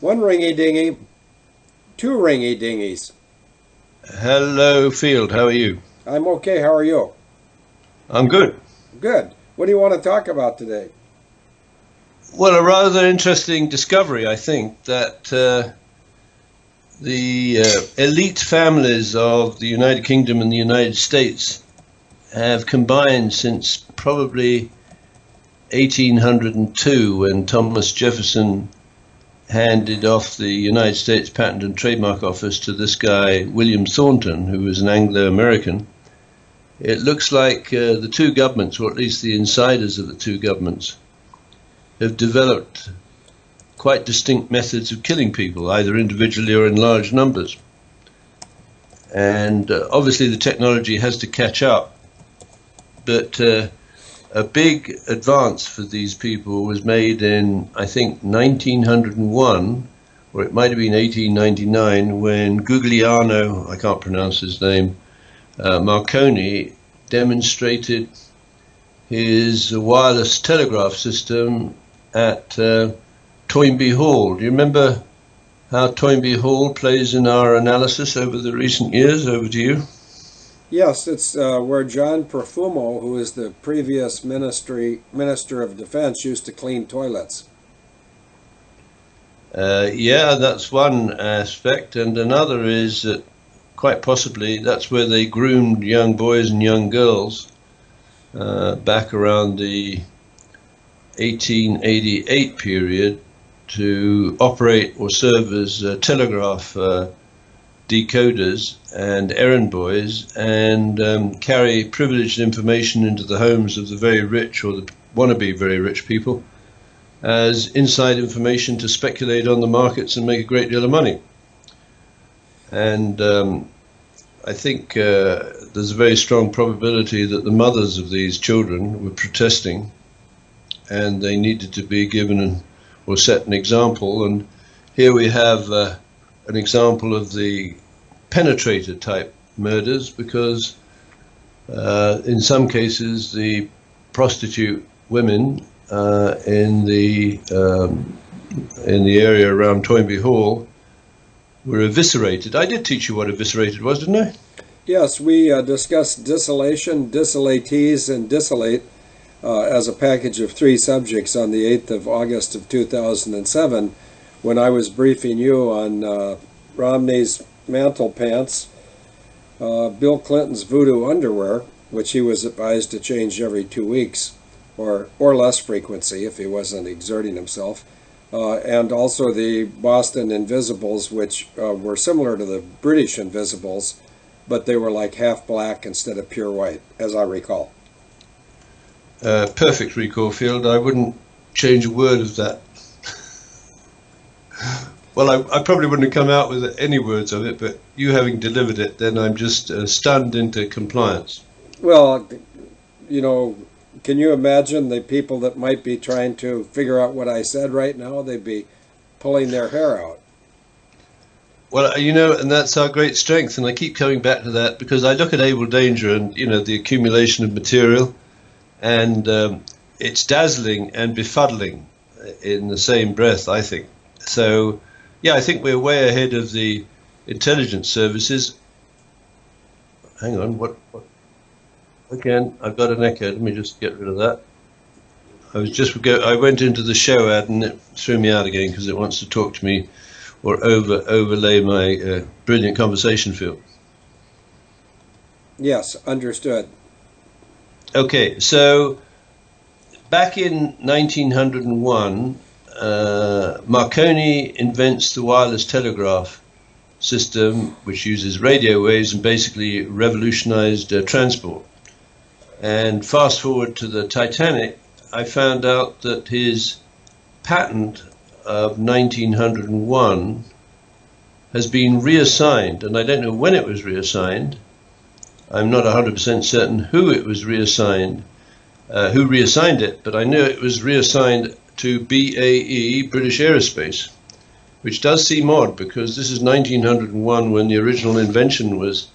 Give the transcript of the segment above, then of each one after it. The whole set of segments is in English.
One ringy dingy, two ringy dingies. Hello, Field. How are you? I'm okay. How are you? I'm good. Good. What do you want to talk about today? Well, a rather interesting discovery, I think, that the elite families of the United Kingdom and the United States have combined since probably 1802, when Thomas Jefferson handed off the United States Patent and Trademark Office to this guy, William Thornton, who was an Anglo-American. It looks like the two governments, or at least the insiders of the two governments, have developed quite distinct methods of killing people, either individually or in large numbers. And obviously the technology has to catch up, but a big advance for these people was made in, I think, 1901, or it might have been 1899, when Guglielmo, I can't pronounce his name, Marconi, demonstrated his wireless telegraph system at Toynbee Hall. Do you remember how Toynbee Hall plays in our analysis over the recent years? Over to you. Yes, it's where John Profumo, who is the previous Minister of Defense, used to clean toilets. Yeah, that's one aspect, and another is that quite possibly that's where they groomed young boys and young girls back around the 1888 period to operate or serve as telegraph decoders and errand boys, and carry privileged information into the homes of the very rich or the wannabe very rich people as inside information to speculate on the markets and make a great deal of money. And I think there's a very strong probability that the mothers of these children were protesting, and they needed to be given or set an example. And here we have an example of the Penetrator type murders, because in some cases the prostitute women in the area around Toynbee Hall were eviscerated. I did teach you what eviscerated was, didn't I? Yes, we discussed dissolution, dissilates, and dissolate as a package of 3 subjects on the 8th of August of 2007, when I was briefing you on Romney's mantle pants, Bill Clinton's voodoo underwear, which he was advised to change every 2 weeks, or less frequency if he wasn't exerting himself, and also the Boston Invisibles, which were similar to the British Invisibles, but they were like half black instead of pure white, as I recall. Perfect recall, Field. I wouldn't change a word of that. Well, I probably wouldn't have come out with any words of it, but you having delivered it, then I'm just stunned into compliance. Well, you know, can you imagine the people that might be trying to figure out what I said right now? They'd be pulling their hair out. Well, you know, and that's our great strength, and I keep coming back to that because I look at Abel Danger and, you know, the accumulation of material, and it's dazzling and befuddling in the same breath, I think. So, yeah, I think we're way ahead of the intelligence services. Hang on, what? Again, I've got an echo. Let me just get rid of that. I went into the show ad and it threw me out again because it wants to talk to me or overlay my brilliant conversation field. Yes, understood. Okay, so back in 1901, Marconi invents the wireless telegraph system, which uses radio waves and basically revolutionized transport. And fast forward to the Titanic, I found out that his patent of 1901 has been reassigned, and I don't know when it was reassigned. I'm not 100% certain who it was reassigned, who reassigned it, but I knew it was reassigned to BAE, British Aerospace, which does seem odd because this is 1901 when the original invention was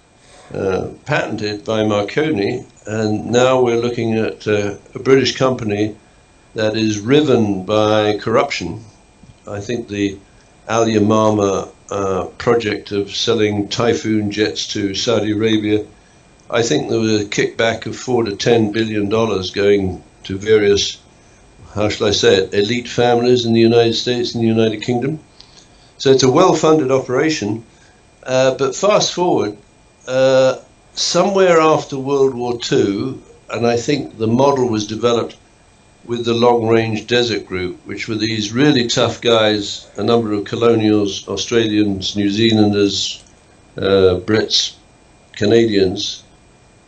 patented by Marconi, and now we're looking at a British company that is riven by corruption. I think the alia project of selling Typhoon jets to Saudi Arabia. I think there was a kickback of $4 to $10 billion going to various, how shall I say it, elite families in the United States and the United Kingdom. So it's a well-funded operation. But fast forward, somewhere after World War II, and I think the model was developed with the long-range desert group, which were these really tough guys, a number of colonials, Australians, New Zealanders, Brits, Canadians,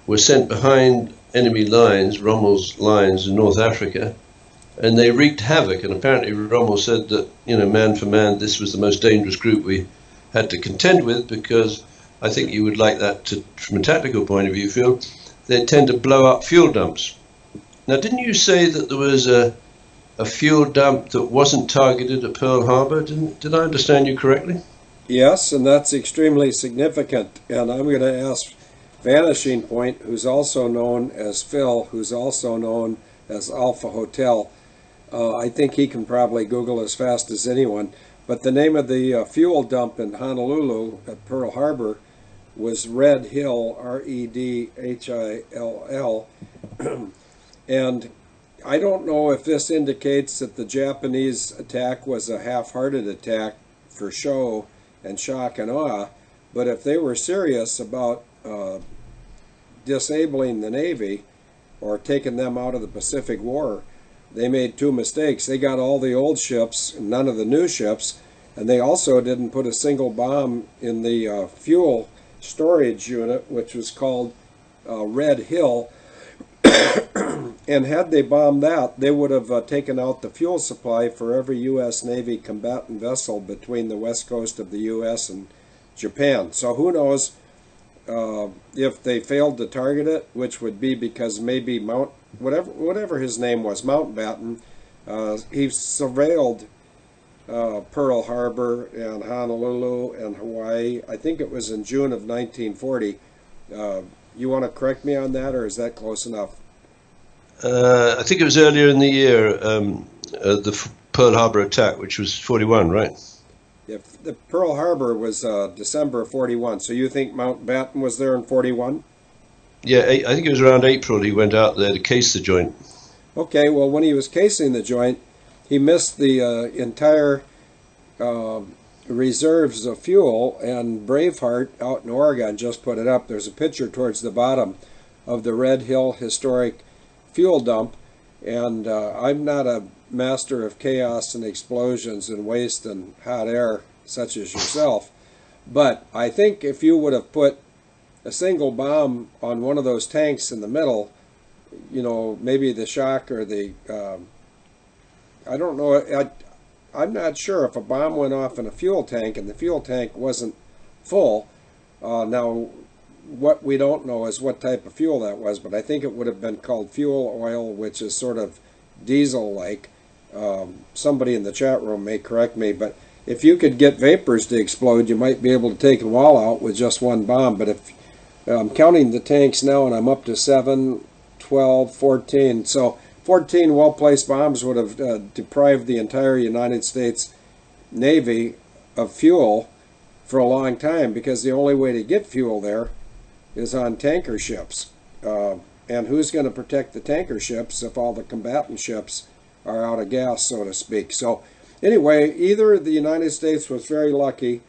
were sent behind enemy lines, Rommel's lines in North Africa, and they wreaked havoc. And apparently Rommel said that, man for man, this was the most dangerous group we had to contend with, because I think you would like that to, from a tactical point of view, Phil, they tend to blow up fuel dumps. Now, didn't you say that there was a fuel dump that wasn't targeted at Pearl Harbor? Did I understand you correctly? Yes, and that's extremely significant. And I'm going to ask Vanishing Point, who's also known as Phil, who's also known as Alpha Hotel. I think he can probably Google as fast as anyone. But the name of the fuel dump in Honolulu at Pearl Harbor was Red Hill, Redhill. And I don't know if this indicates that the Japanese attack was a half-hearted attack for show and shock and awe, but if they were serious about disabling the Navy or taking them out of the Pacific War, they made two mistakes. They got all the old ships, none of the new ships, and they also didn't put a single bomb in the fuel storage unit, which was called Red Hill. And had they bombed that, they would have taken out the fuel supply for every U.S. Navy combatant vessel between the west coast of the U.S. and Japan. So who knows if they failed to target it, which would be because maybe whatever his name was, Mountbatten, he surveilled Pearl Harbor and Honolulu and Hawaii. I think it was in June of 1940. You want to correct me on that, or is that close enough? I think it was earlier in the year, the Pearl Harbor attack, which was 41, right? If the Pearl Harbor was December of 41, so you think Mountbatten was there in 41? Yeah, I think it was around April he went out there to case the joint. Okay, well, when he was casing the joint, he missed the entire reserves of fuel, and Braveheart out in Oregon just put it up. There's a picture towards the bottom of the Red Hill Historic Fuel Dump, and I'm not a master of chaos and explosions and waste and hot air such as yourself, but I think if you would have put a single bomb on one of those tanks in the middle, maybe the shock or the I don't know, I'm not sure if a bomb went off in a fuel tank and the fuel tank wasn't full. Now, what we don't know is what type of fuel that was, but I think it would have been called fuel oil, which is sort of diesel-like. Somebody in the chat room may correct me, but if you could get vapors to explode, you might be able to take them all out with just one bomb. But if I'm counting the tanks now, and I'm up to 7, 12, 14, so 14 well-placed bombs would have deprived the entire United States Navy of fuel for a long time, because the only way to get fuel there is on tanker ships. And who's going to protect the tanker ships if all the combatant ships are out of gas, so to speak? So anyway, either the United States was very lucky,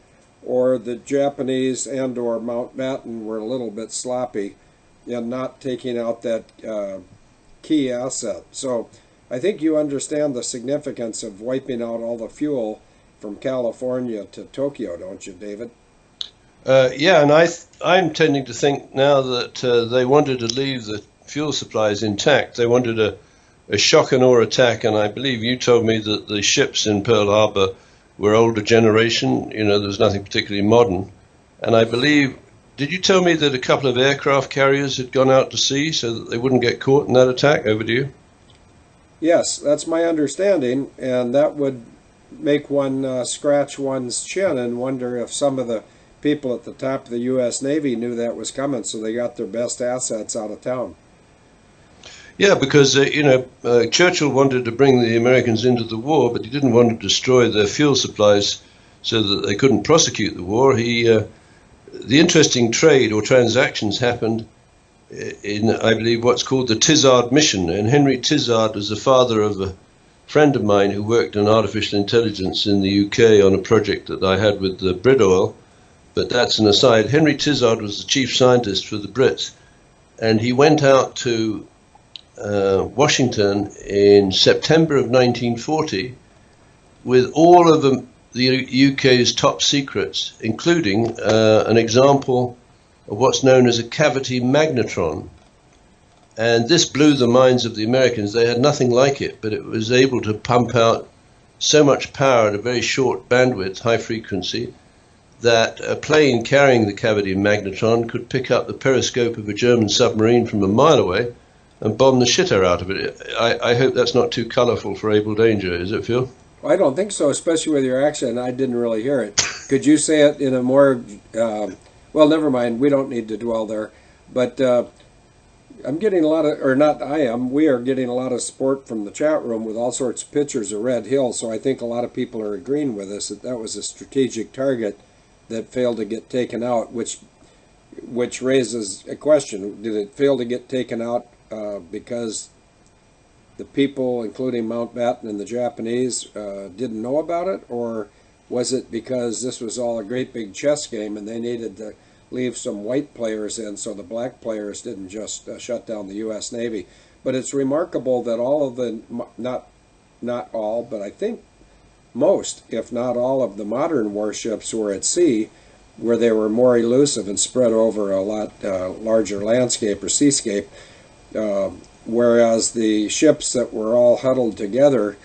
or the Japanese and or Mountbatten were a little bit sloppy in not taking out that key asset. So I think you understand the significance of wiping out all the fuel from California to Tokyo, don't you, David? Yeah, and I'm tending to think now that they wanted to leave the fuel supplies intact. They wanted a shock and awe attack, and I believe you told me that the ships in Pearl Harbor were older generation. There was nothing particularly modern. And I believe, did you tell me that a couple of aircraft carriers had gone out to sea so that they wouldn't get caught in that attack? Over to you. Yes, that's my understanding, and that would make one scratch one's chin and wonder if some of the people at the top of the U.S. Navy knew that was coming, so they got their best assets out of town. Yeah, because, Churchill wanted to bring the Americans into the war, but he didn't want to destroy their fuel supplies. so that they couldn't prosecute the war. The interesting trade or transactions happened in, I believe, what's called the Tizard mission. And Henry Tizard was the father of a friend of mine who worked in artificial intelligence in the UK on a project that I had with the Brit Oil. But that's an aside. Henry Tizard was the chief scientist for the Brits, and he went out to Washington in September of 1940 with all of the UK's top secrets, including an example of what's known as a cavity magnetron. And this blew the minds of the Americans. They had nothing like it, but it was able to pump out so much power at a very short bandwidth, high frequency, that a plane carrying the cavity magnetron could pick up the periscope of a German submarine from a mile away and bomb the shitter out of it. I hope that's not too colorful for Abel Danger, is it, Phil? I don't think so, especially with your accent. I didn't really hear it. Could you say it in a more, well, never mind, we don't need to dwell there. But I'm getting a lot of, or not I am, we are getting a lot of support from the chat room with all sorts of pictures of Red Hill, so I think a lot of people are agreeing with us that that was a strategic target that failed to get taken out, which raises a question. Did it fail to get taken out because the people, including Mountbatten and the Japanese, didn't know about it, or was it because this was all a great big chess game and they needed to leave some white players in so the black players didn't just shut down the U.S. Navy? But it's remarkable that all of the, not all, but I think most, if not all, of the modern warships were at sea, where they were more elusive and spread over a lot larger landscape or seascape, whereas the ships that were all huddled together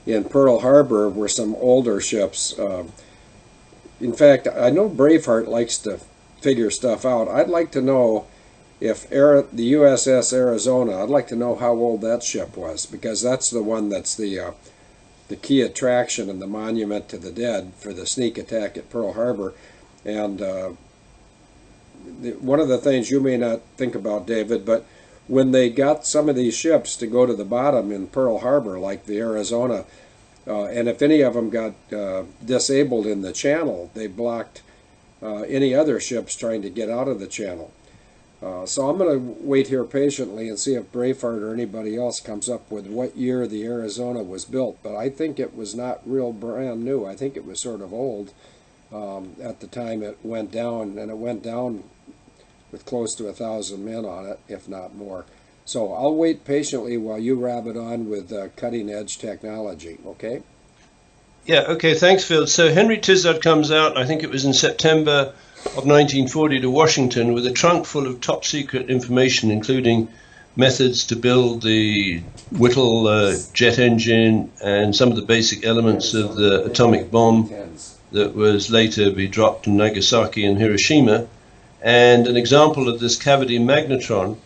in Pearl Harbor were some older ships. In fact, I know Braveheart likes to figure stuff out. I'd like to know if the USS Arizona, I'd like to know how old that ship was, because that's the one that's the key attraction and the monument to the dead for the sneak attack at Pearl Harbor. And one of the things you may not think about, David, but when they got some of these ships to go to the bottom in Pearl Harbor, like the Arizona, and if any of them got disabled in the channel, they blocked any other ships trying to get out of the channel. So I'm going to wait here patiently and see if Braveheart or anybody else comes up with what year the Arizona was built. But I think it was not real brand new. I think it was sort of old at the time it went down, and it went down with close to 1,000 men on it, if not more. So I'll wait patiently while you rabbit on with cutting-edge technology, okay? Yeah, okay, thanks, Phil. So Henry Tizard comes out, I think it was in September of 1940, to Washington with a trunk full of top-secret information, including methods to build the Whittle jet engine and some of the basic elements of the atomic bomb that was later be dropped in Nagasaki and Hiroshima, and an example of this cavity magnetron.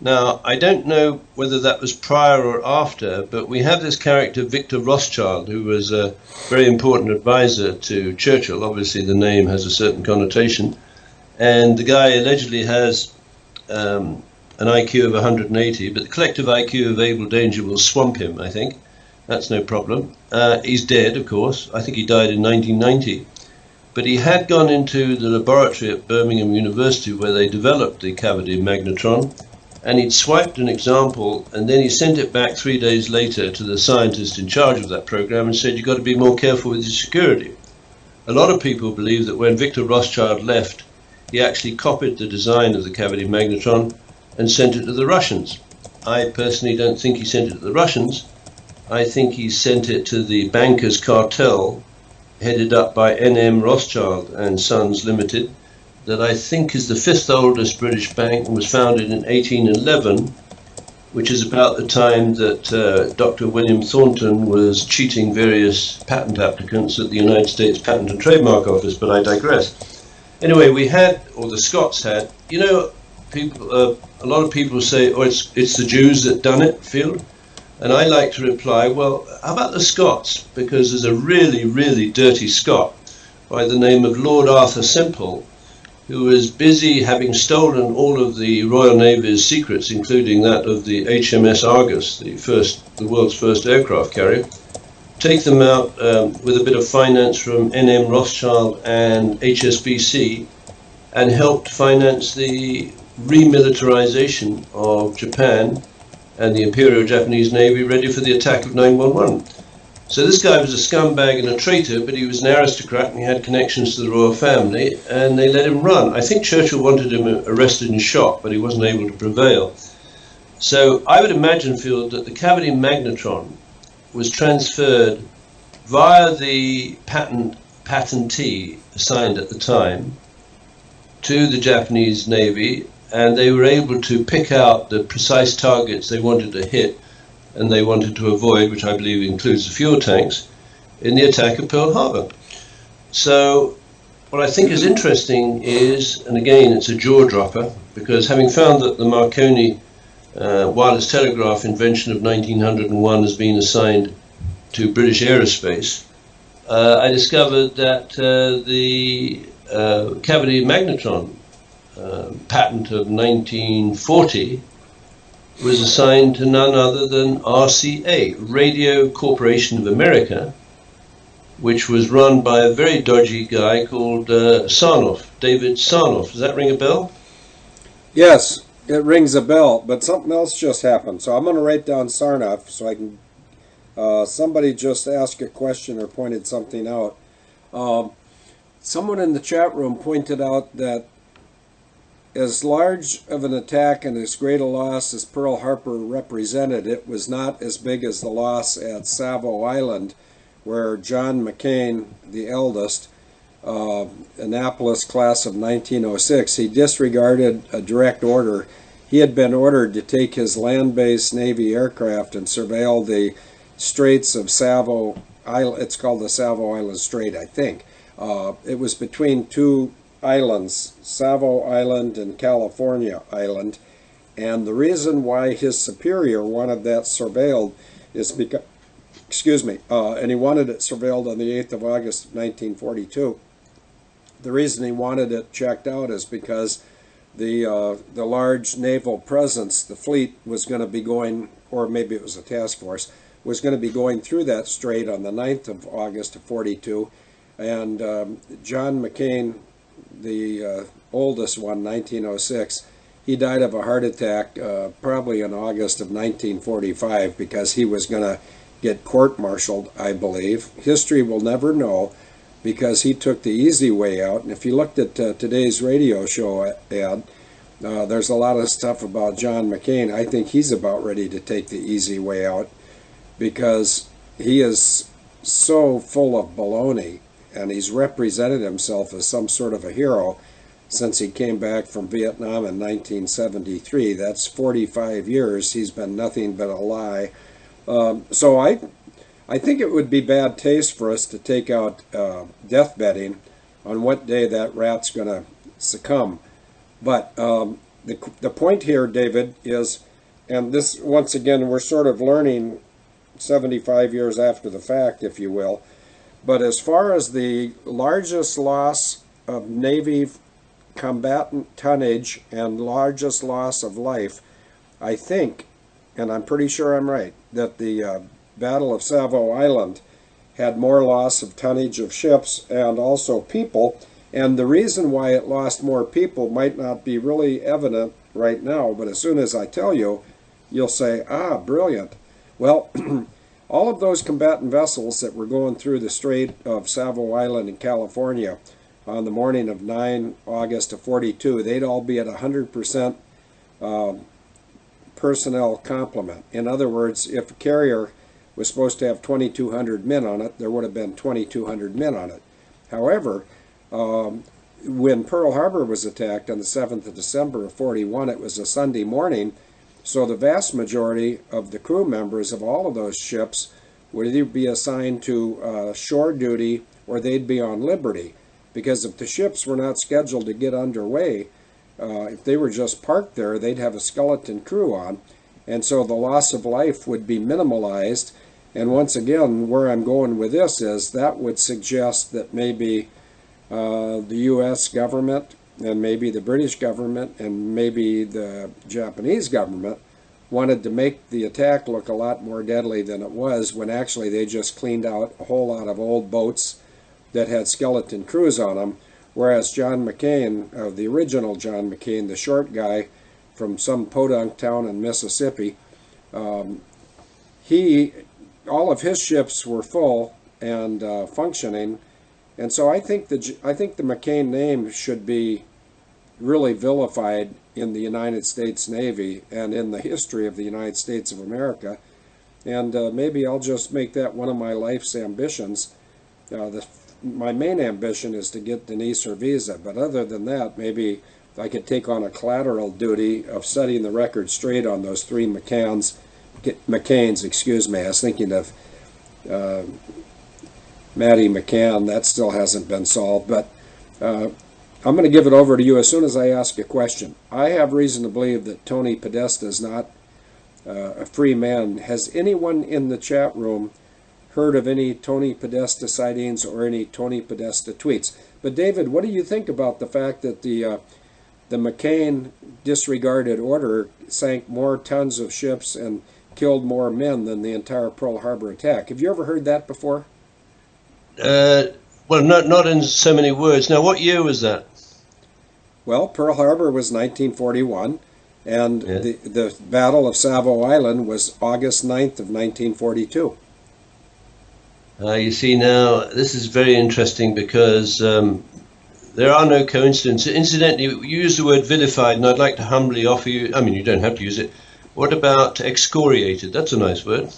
Now, I don't know whether that was prior or after, but we have this character, Victor Rothschild, who was a very important advisor to Churchill. Obviously, the name has a certain connotation. And the guy allegedly has an IQ of 180, but the collective IQ of Abel Danger will swamp him, I think. That's no problem. He's dead, of course. I think he died in 1990. But he had gone into the laboratory at Birmingham University where they developed the cavity magnetron, and he'd swiped an example, and then he sent it back 3 days later to the scientist in charge of that program and said, you've got to be more careful with your security. A lot of people believe that when Victor Rothschild left, he actually copied the design of the cavity magnetron and sent it to the Russians. I personally don't think he sent it to the Russians. I think he sent it to the bankers' cartel headed up by N.M. Rothschild and Sons Limited, that I think is the 5th oldest British bank and was founded in 1811, which is about the time that Dr. William Thornton was cheating various patent applicants at the United States Patent and Trademark Office, but I digress. Anyway, we had, or the Scots had, you know, people, a lot of people say, oh, it's the Jews that done it, Field. And I like to reply, well, how about the Scots? Because there's a really, really dirty Scot by the name of Lord Arthur Semple, who was busy having stolen all of the Royal Navy's secrets, including that of the HMS Argus, the world's first aircraft carrier. take them out with a bit of finance from NM Rothschild and HSBC, and helped finance the remilitarization of Japan and the Imperial Japanese Navy, ready for the attack of 9/11. So this guy was a scumbag and a traitor, but he was an aristocrat and he had connections to the royal family, and they let him run. I think Churchill wanted him arrested and shot, but he wasn't able to prevail. So I would imagine, Field, that the cavity magnetron was transferred via the patentee assigned at the time to the Japanese Navy, and they were able to pick out the precise targets they wanted to hit and they wanted to avoid, which I believe includes the fuel tanks, in the attack of Pearl Harbor. So what I think is interesting is, and again it's a jaw dropper, because having found that the Marconi wireless telegraph invention of 1901 has been assigned to British Aerospace, I discovered that the cavity magnetron patent of 1940 was assigned to none other than RCA, Radio Corporation of America, which was run by a very dodgy guy called Sarnoff, David Sarnoff. Does that ring a bell? Yes, it rings a bell, but something else just happened. So I'm going to write down Sarnoff so I can... somebody just asked a question or pointed something out. Someone in the chat room pointed out that as large of an attack and as great a loss as Pearl Harbor represented, it was not as big as the loss at Savo Island, where John McCain, the eldest, Annapolis class of 1906, he disregarded a direct order. He had been ordered to take his land-based Navy aircraft and surveil the Straits of Savo Island. It's called the Savo Island Strait, I think. It was between two islands, Savo Island and California Island, and the reason why his superior wanted that surveilled is because, and he wanted it surveilled on the 8th of August 1942. The reason he wanted it checked out is because the large naval presence, the fleet, was going to be going, or maybe it was a task force, was going to be going through that strait on the 9th of August of 42, and John McCain, the oldest one, 1906, he died of a heart attack probably in August of 1945 because he was going to get court-martialed, I believe. History will never know because he took the easy way out. And if you looked at today's radio show ad, there's a lot of stuff about John McCain. I think he's about ready to take the easy way out because he is so full of baloney, and he's represented himself as some sort of a hero since he came back from Vietnam in 1973. That's 45 years. He's been nothing but a lie. So I think it would be bad taste for us to take out death betting on what day that rat's going to succumb. But the point here, David, is, and this, once again, we're sort of learning 75 years after the fact, if you will, but as far as the largest loss of Navy combatant tonnage and largest loss of life, I think, and I'm pretty sure I'm right, that the Battle of Savo Island had more loss of tonnage of ships and also people. And the reason why it lost more people might not be really evident right now, but as soon as I tell you, you'll say, ah, brilliant. Well, all of those combatant vessels that were going through the Strait of Savo Island in California on the morning of 9 August of 42, they'd all be at 100% personnel complement. In other words, if a carrier was supposed to have 2,200 men on it, there would have been 2,200 men on it. However, when Pearl Harbor was attacked on the 7th of December of 41, it was a Sunday morning, so the vast majority of the crew members of all of those ships would either be assigned to shore duty or they'd be on liberty. Because if the ships were not scheduled to get underway, if they were just parked there, they'd have a skeleton crew on. And so the loss of life would be minimalized. And once again, where I'm going with this is that would suggest that maybe the U.S. government and maybe the British government and maybe the Japanese government wanted to make the attack look a lot more deadly than it was, when actually they just cleaned out a whole lot of old boats that had skeleton crews on them, whereas John McCain, the original John McCain, the short guy from some podunk town in Mississippi, all of his ships were full and functioning, and so I think the McCain name should be really vilified in the United States Navy and in the history of the United States of America, and maybe I'll just make that one of my life's ambitions. My main ambition is to get Denise her visa, but other than that, maybe I could take on a collateral duty of setting the record straight on those three McCains. Excuse me. I was thinking of Maddie McCann. That still hasn't been solved, but I'm going to give it over to you as soon as I ask a question. I have reason to believe that Tony Podesta is not a free man. Has anyone in the chat room heard of any Tony Podesta sightings or any Tony Podesta tweets? But David, what do you think about the fact that the McCain disregarded order sank more tons of ships and killed more men than the entire Pearl Harbor attack? Have you ever heard that before? Well, not in so many words. Now, what year was that? Well, Pearl Harbor was 1941, and the Battle of Savo Island was August 9th of 1942. You see, now, this is very interesting because there are no coincidences. Incidentally, you use the word vilified, and I'd like to humbly offer you, I mean, you don't have to use it. What about excoriated? That's a nice word.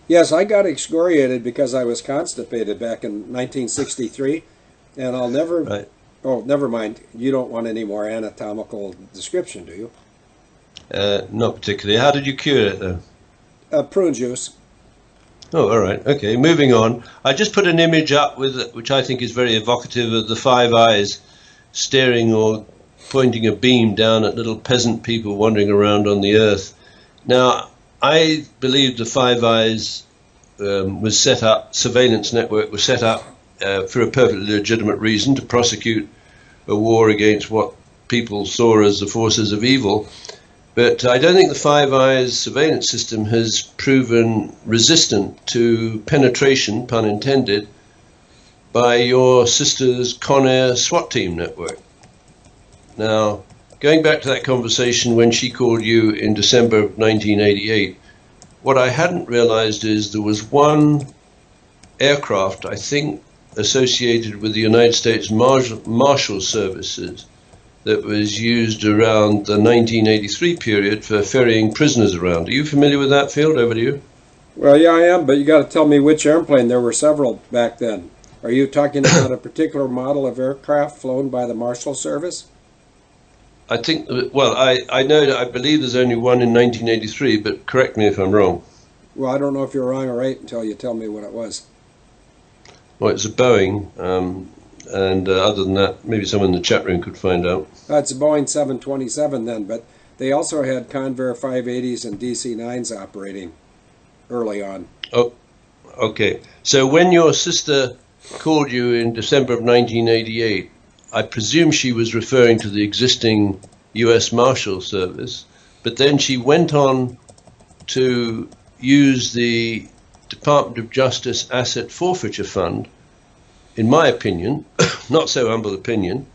Yes, I got excoriated because I was constipated back in 1963, and I'll never... Right. Oh, never mind. You don't want any more anatomical description, do you? Not particularly. How did you cure it, though? Prune juice. Oh, all right. Okay, moving on. I just put an image up with which I think is very evocative of the Five Eyes staring or pointing a beam down at little peasant people wandering around on the earth. Now, I believe the Five Eyes was set up, surveillance network was set up for a perfectly legitimate reason, to prosecute a war against what people saw as the forces of evil. But I don't think the Five Eyes surveillance system has proven resistant to penetration, pun intended, by your sister's Con Air SWAT team network. Now, going back to that conversation when she called you in December of 1988, what I hadn't realized is there was one aircraft, I think, associated with the United States Marshal Services that was used around the 1983 period for ferrying prisoners around. Are you familiar with that, Field? Over to you. Well, yeah, I am, but you got to tell me which airplane. There were several back then. Are you talking about a particular model of aircraft flown by the Marshal Service? I think, well, I know that I believe there's only one in 1983, but correct me if I'm wrong. Well, I don't know if you're wrong or right until you tell me what it was. Well, it's a Boeing, and other than that, maybe someone in the chat room could find out. It's a Boeing 727 then, but they also had Convair 580s and DC-9s operating early on. Oh, okay. So when your sister called you in December of 1988, I presume she was referring to the existing U.S. Marshal Service, but then she went on to use the Department of Justice Asset Forfeiture Fund, in my opinion, not so humble opinion,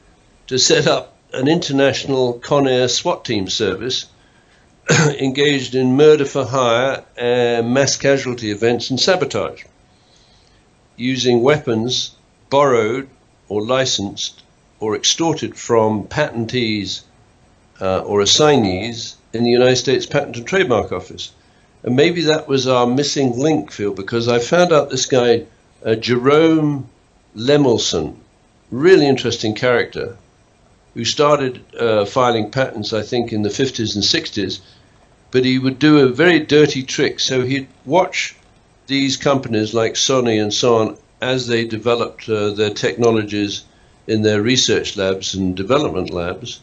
to set up an international Con Air SWAT team service engaged in murder for hire and mass casualty events and sabotage, using weapons borrowed or licensed or extorted from patentees or assignees in the United States Patent and Trademark Office. And maybe that was our missing link, Phil, because I found out this guy, Jerome Lemelson, really interesting character, who started filing patents, I think, in the 50s and 60s, but he would do a very dirty trick. So he'd watch these companies like Sony and so on as they developed their technologies in their research labs and development labs.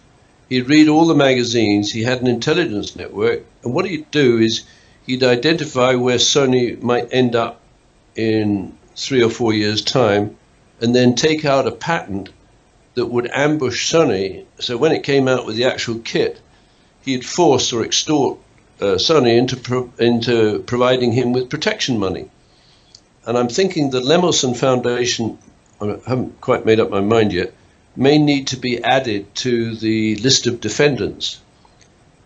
He'd read all the magazines. He had an intelligence network, and what he'd do is he'd identify where Sony might end up in 3 or 4 years' time, and then take out a patent that would ambush Sony. So when it came out with the actual kit, he'd force or extort Sonny into providing him with protection money. And I'm thinking the Lemelson Foundation, I haven't quite made up my mind yet, may need to be added to the list of defendants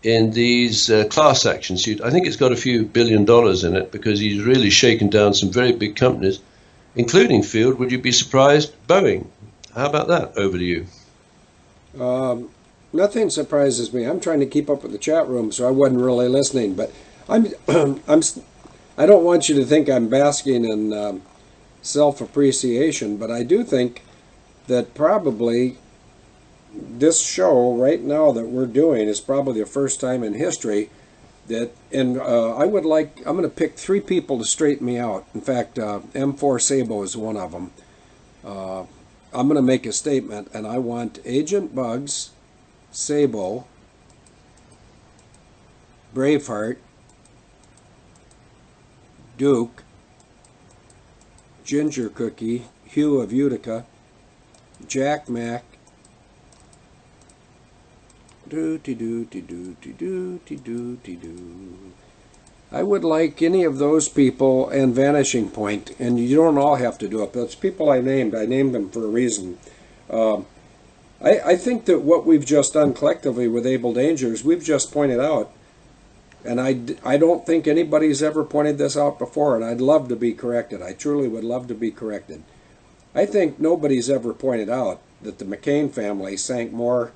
in these class action suits. I think it's got a few $1 billion in it because he's really shaken down some very big companies, including Field. Would you be surprised? Boeing. How about that? Over to you. Nothing surprises me. I'm trying to keep up with the chat room, so I wasn't really listening. But I don't want you to think I'm basking in self-appreciation, but I do think that probably this show right now that we're doing is probably the first time in history that, and I'm going to pick 3 people to straighten me out. In fact, M4 Sabo is one of them. I'm going to make a statement, and I want Agent Bugs, Sabo, Braveheart, Duke, Ginger Cookie, Hugh of Utica, Jack Mac, I would like any of those people and Vanishing Point, and you don't all have to do it. That's people I named. I named them for a reason. I think that what we've just done collectively with Abel Danger is we've just pointed out, and I don't think anybody's ever pointed this out before, and I'd love to be corrected. I truly would love to be corrected. I think nobody's ever pointed out that the McCain family sank more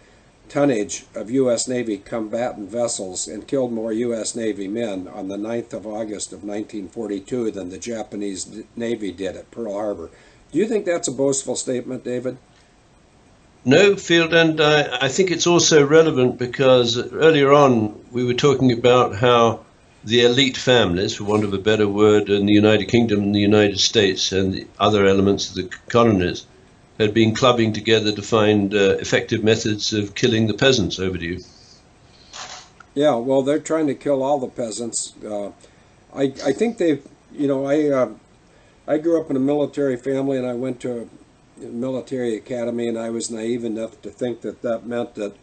tonnage of U.S. Navy combatant vessels and killed more U.S. Navy men on the 9th of August of 1942 than the Japanese Navy did at Pearl Harbor. Do you think that's a boastful statement, David? No, Field, and I think it's also relevant because earlier on we were talking about how the elite families, for want of a better word, in the United Kingdom and the United States and the other elements of the colonies had been clubbing together to find effective methods of killing the peasants. Over to you. Yeah, well, they're trying to kill all the peasants. I think they've, I grew up in a military family, and I went to a military academy, and I was naive enough to think that that meant that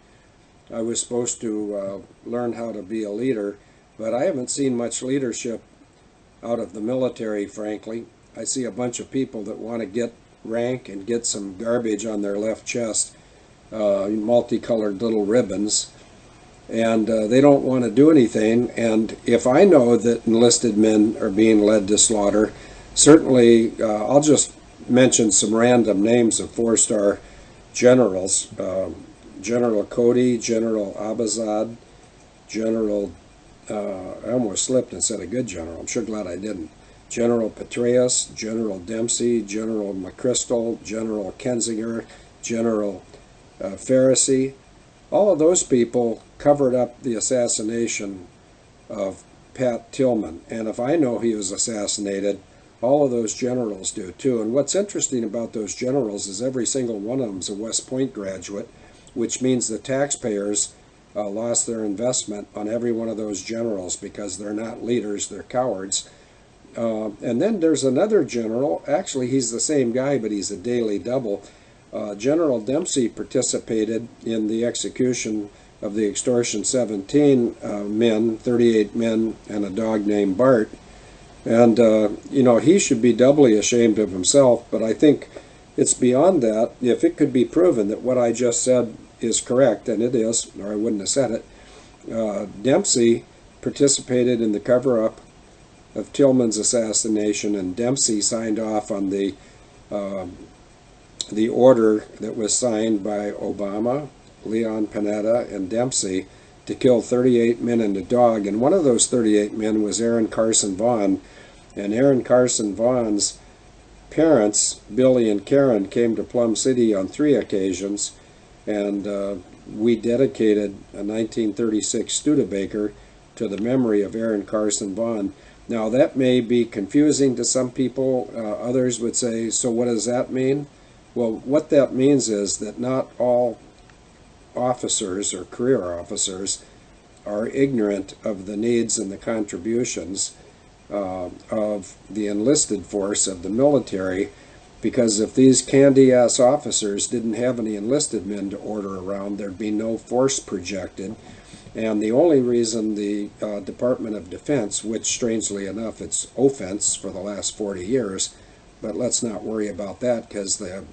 I was supposed to learn how to be a leader. But I haven't seen much leadership out of the military, frankly. I see a bunch of people that want to get rank and get some garbage on their left chest, multicolored little ribbons, and they don't want to do anything. And if I know that enlisted men are being led to slaughter, certainly I'll just mention some random names of 4-star generals. General Cody, General Abazad, General, I almost slipped and said a good general. I'm sure glad I didn't. General Petraeus, General Dempsey, General McChrystal, General Kensinger, General Pharisee. All of those people covered up the assassination of Pat Tillman. And if I know he was assassinated, all of those generals do too. And what's interesting about those generals is every single one of them is a West Point graduate, which means the taxpayers lost their investment on every one of those generals because they're not leaders, they're cowards. And then there's another general, actually he's the same guy, but he's a daily double. General Dempsey participated in the execution of the Extortion 17 men, 38 men, and a dog named Bart. And, he should be doubly ashamed of himself, but I think it's beyond that. If it could be proven that what I just said is correct, and it is, or I wouldn't have said it, Dempsey participated in the cover-up of Tillman's assassination, and Dempsey signed off on the order that was signed by Obama, Leon Panetta, and Dempsey to kill 38 men and a dog. And one of those 38 men was Aaron Carson Vaughn. And Aaron Carson Vaughn's parents, Billy and Karen, came to Plum City on 3 occasions, and we dedicated a 1936 Studebaker to the memory of Aaron Carson Vaughn. Now, that may be confusing to some people. Others would say, so what does that mean? Well, what that means is that not all officers or career officers are ignorant of the needs and the contributions of the enlisted force of the military, because if these candy-ass officers didn't have any enlisted men to order around, there'd be no force projected. And the only reason the Department of Defense, which strangely enough it's offense for the last 40 years, but let's not worry about that because the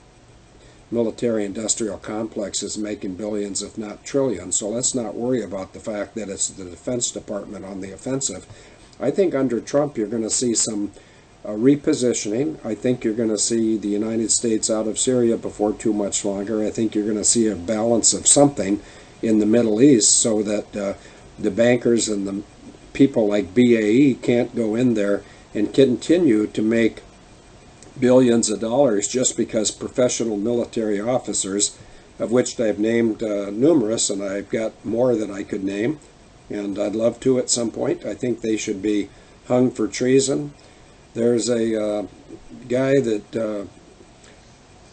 military-industrial complex is making billions if not trillions, so let's not worry about the fact that it's the Defense Department on the offensive. I think under Trump you're going to see some repositioning. I think you're going to see the United States out of Syria before too much longer. I think you're going to see a balance of something in the Middle East so that the bankers and the people like BAE can't go in there and continue to make billions of dollars just because professional military officers, of which I've named numerous, and I've got more that I could name, and I'd love to at some point. I think they should be hung for treason. There's a guy that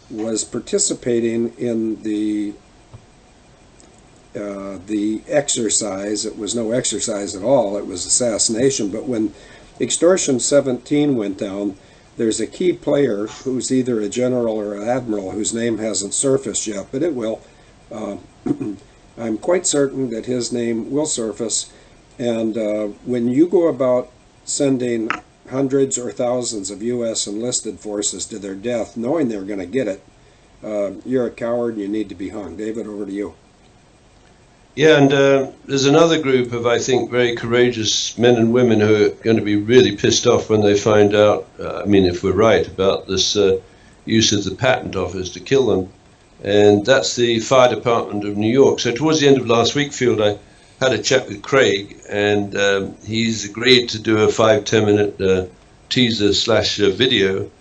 was participating in the exercise. It was no exercise at all. It was assassination. But when Extortion 17 went down, there's a key player who's either a general or an admiral whose name hasn't surfaced yet, but it will. I'm quite certain that his name will surface. And when you go about sending hundreds or thousands of U.S. enlisted forces to their death, knowing they're going to get it, you're a coward and you need to be hung. David, over to you. Yeah, and there's another group of, I think, very courageous men and women who are going to be really pissed off when they find out, I mean, if we're right, about this use of the patent office to kill them. And that's the Fire Department of New York. So towards the end of last week, Field, I had a chat with Craig, and he's agreed to do a 5-10 minute teaser / video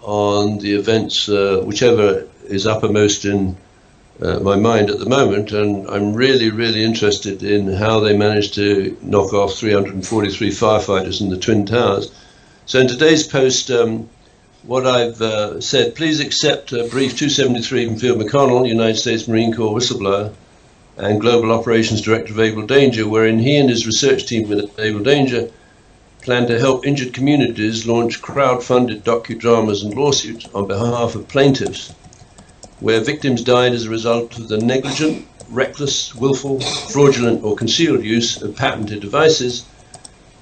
on the events, whichever is uppermost in my mind at the moment, and I'm really, really interested in how they managed to knock off 343 firefighters in the Twin Towers. So in today's post, what I've said, please accept brief 273 from Field McConnell, United States Marine Corps whistleblower and Global Operations Director of Abel Danger, wherein he and his research team with Abel Danger plan to help injured communities launch crowd-funded docu-dramas and lawsuits on behalf of plaintiffs where victims died as a result of the negligent, reckless, willful, fraudulent or concealed use of patented devices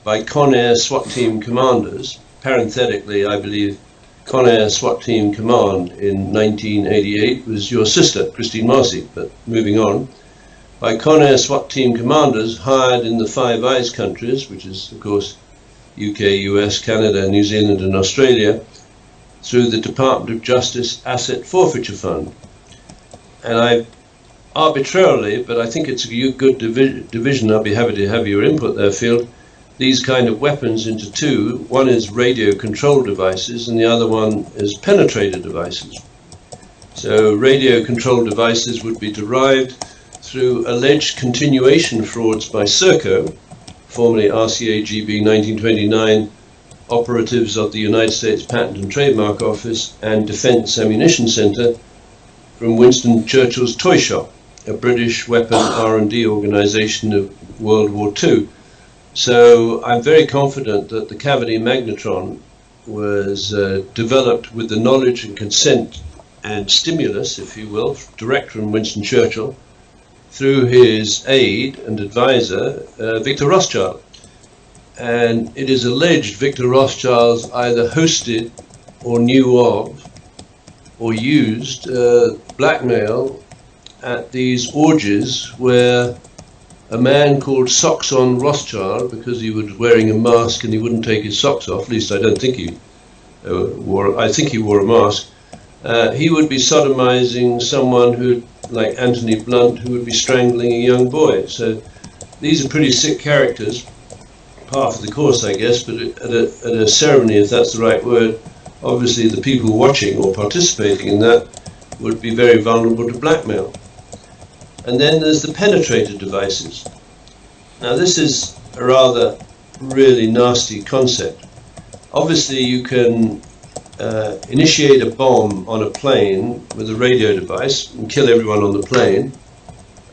by Con Air SWAT team commanders. Parenthetically, I believe Con Air SWAT team command in 1988 was your sister, Christine Marcy, but moving on. By Con Air SWAT team commanders hired in the Five Eyes countries, which is, of course, UK, US, Canada, New Zealand and Australia, through the Department of Justice Asset Forfeiture Fund. And I arbitrarily, but I think it's a good division, I'll be happy to have your input there, Field, these kind of weapons into two. One is radio control devices and the other one is penetrator devices. So radio control devices would be derived through alleged continuation frauds by Serco, formerly RCA GB 1929, operatives of the United States Patent and Trademark Office and Defense Ammunition Center from Winston Churchill's Toyshop, a British weapon R&D organization of World War II. So I'm very confident that the cavity magnetron was developed with the knowledge and consent and stimulus, if you will, direct from Winston Churchill through his aide and advisor, Victor Rothschild. And it is alleged Victor Rothschild either hosted or knew of or used blackmail at these orgies where a man called Socks on Rothschild, because he was wearing a mask and he wouldn't take his socks off, at least I don't think he wore, I think he wore a mask, he would be sodomizing someone who, like Anthony Blunt, who would be strangling a young boy. So these are pretty sick characters. Part of the course, I guess, but at a ceremony, if that's the right word, obviously the people watching or participating in that would be very vulnerable to blackmail. And then there's the penetrator devices. Now this is a rather really nasty concept. Obviously you can initiate a bomb on a plane with a radio device and kill everyone on the plane,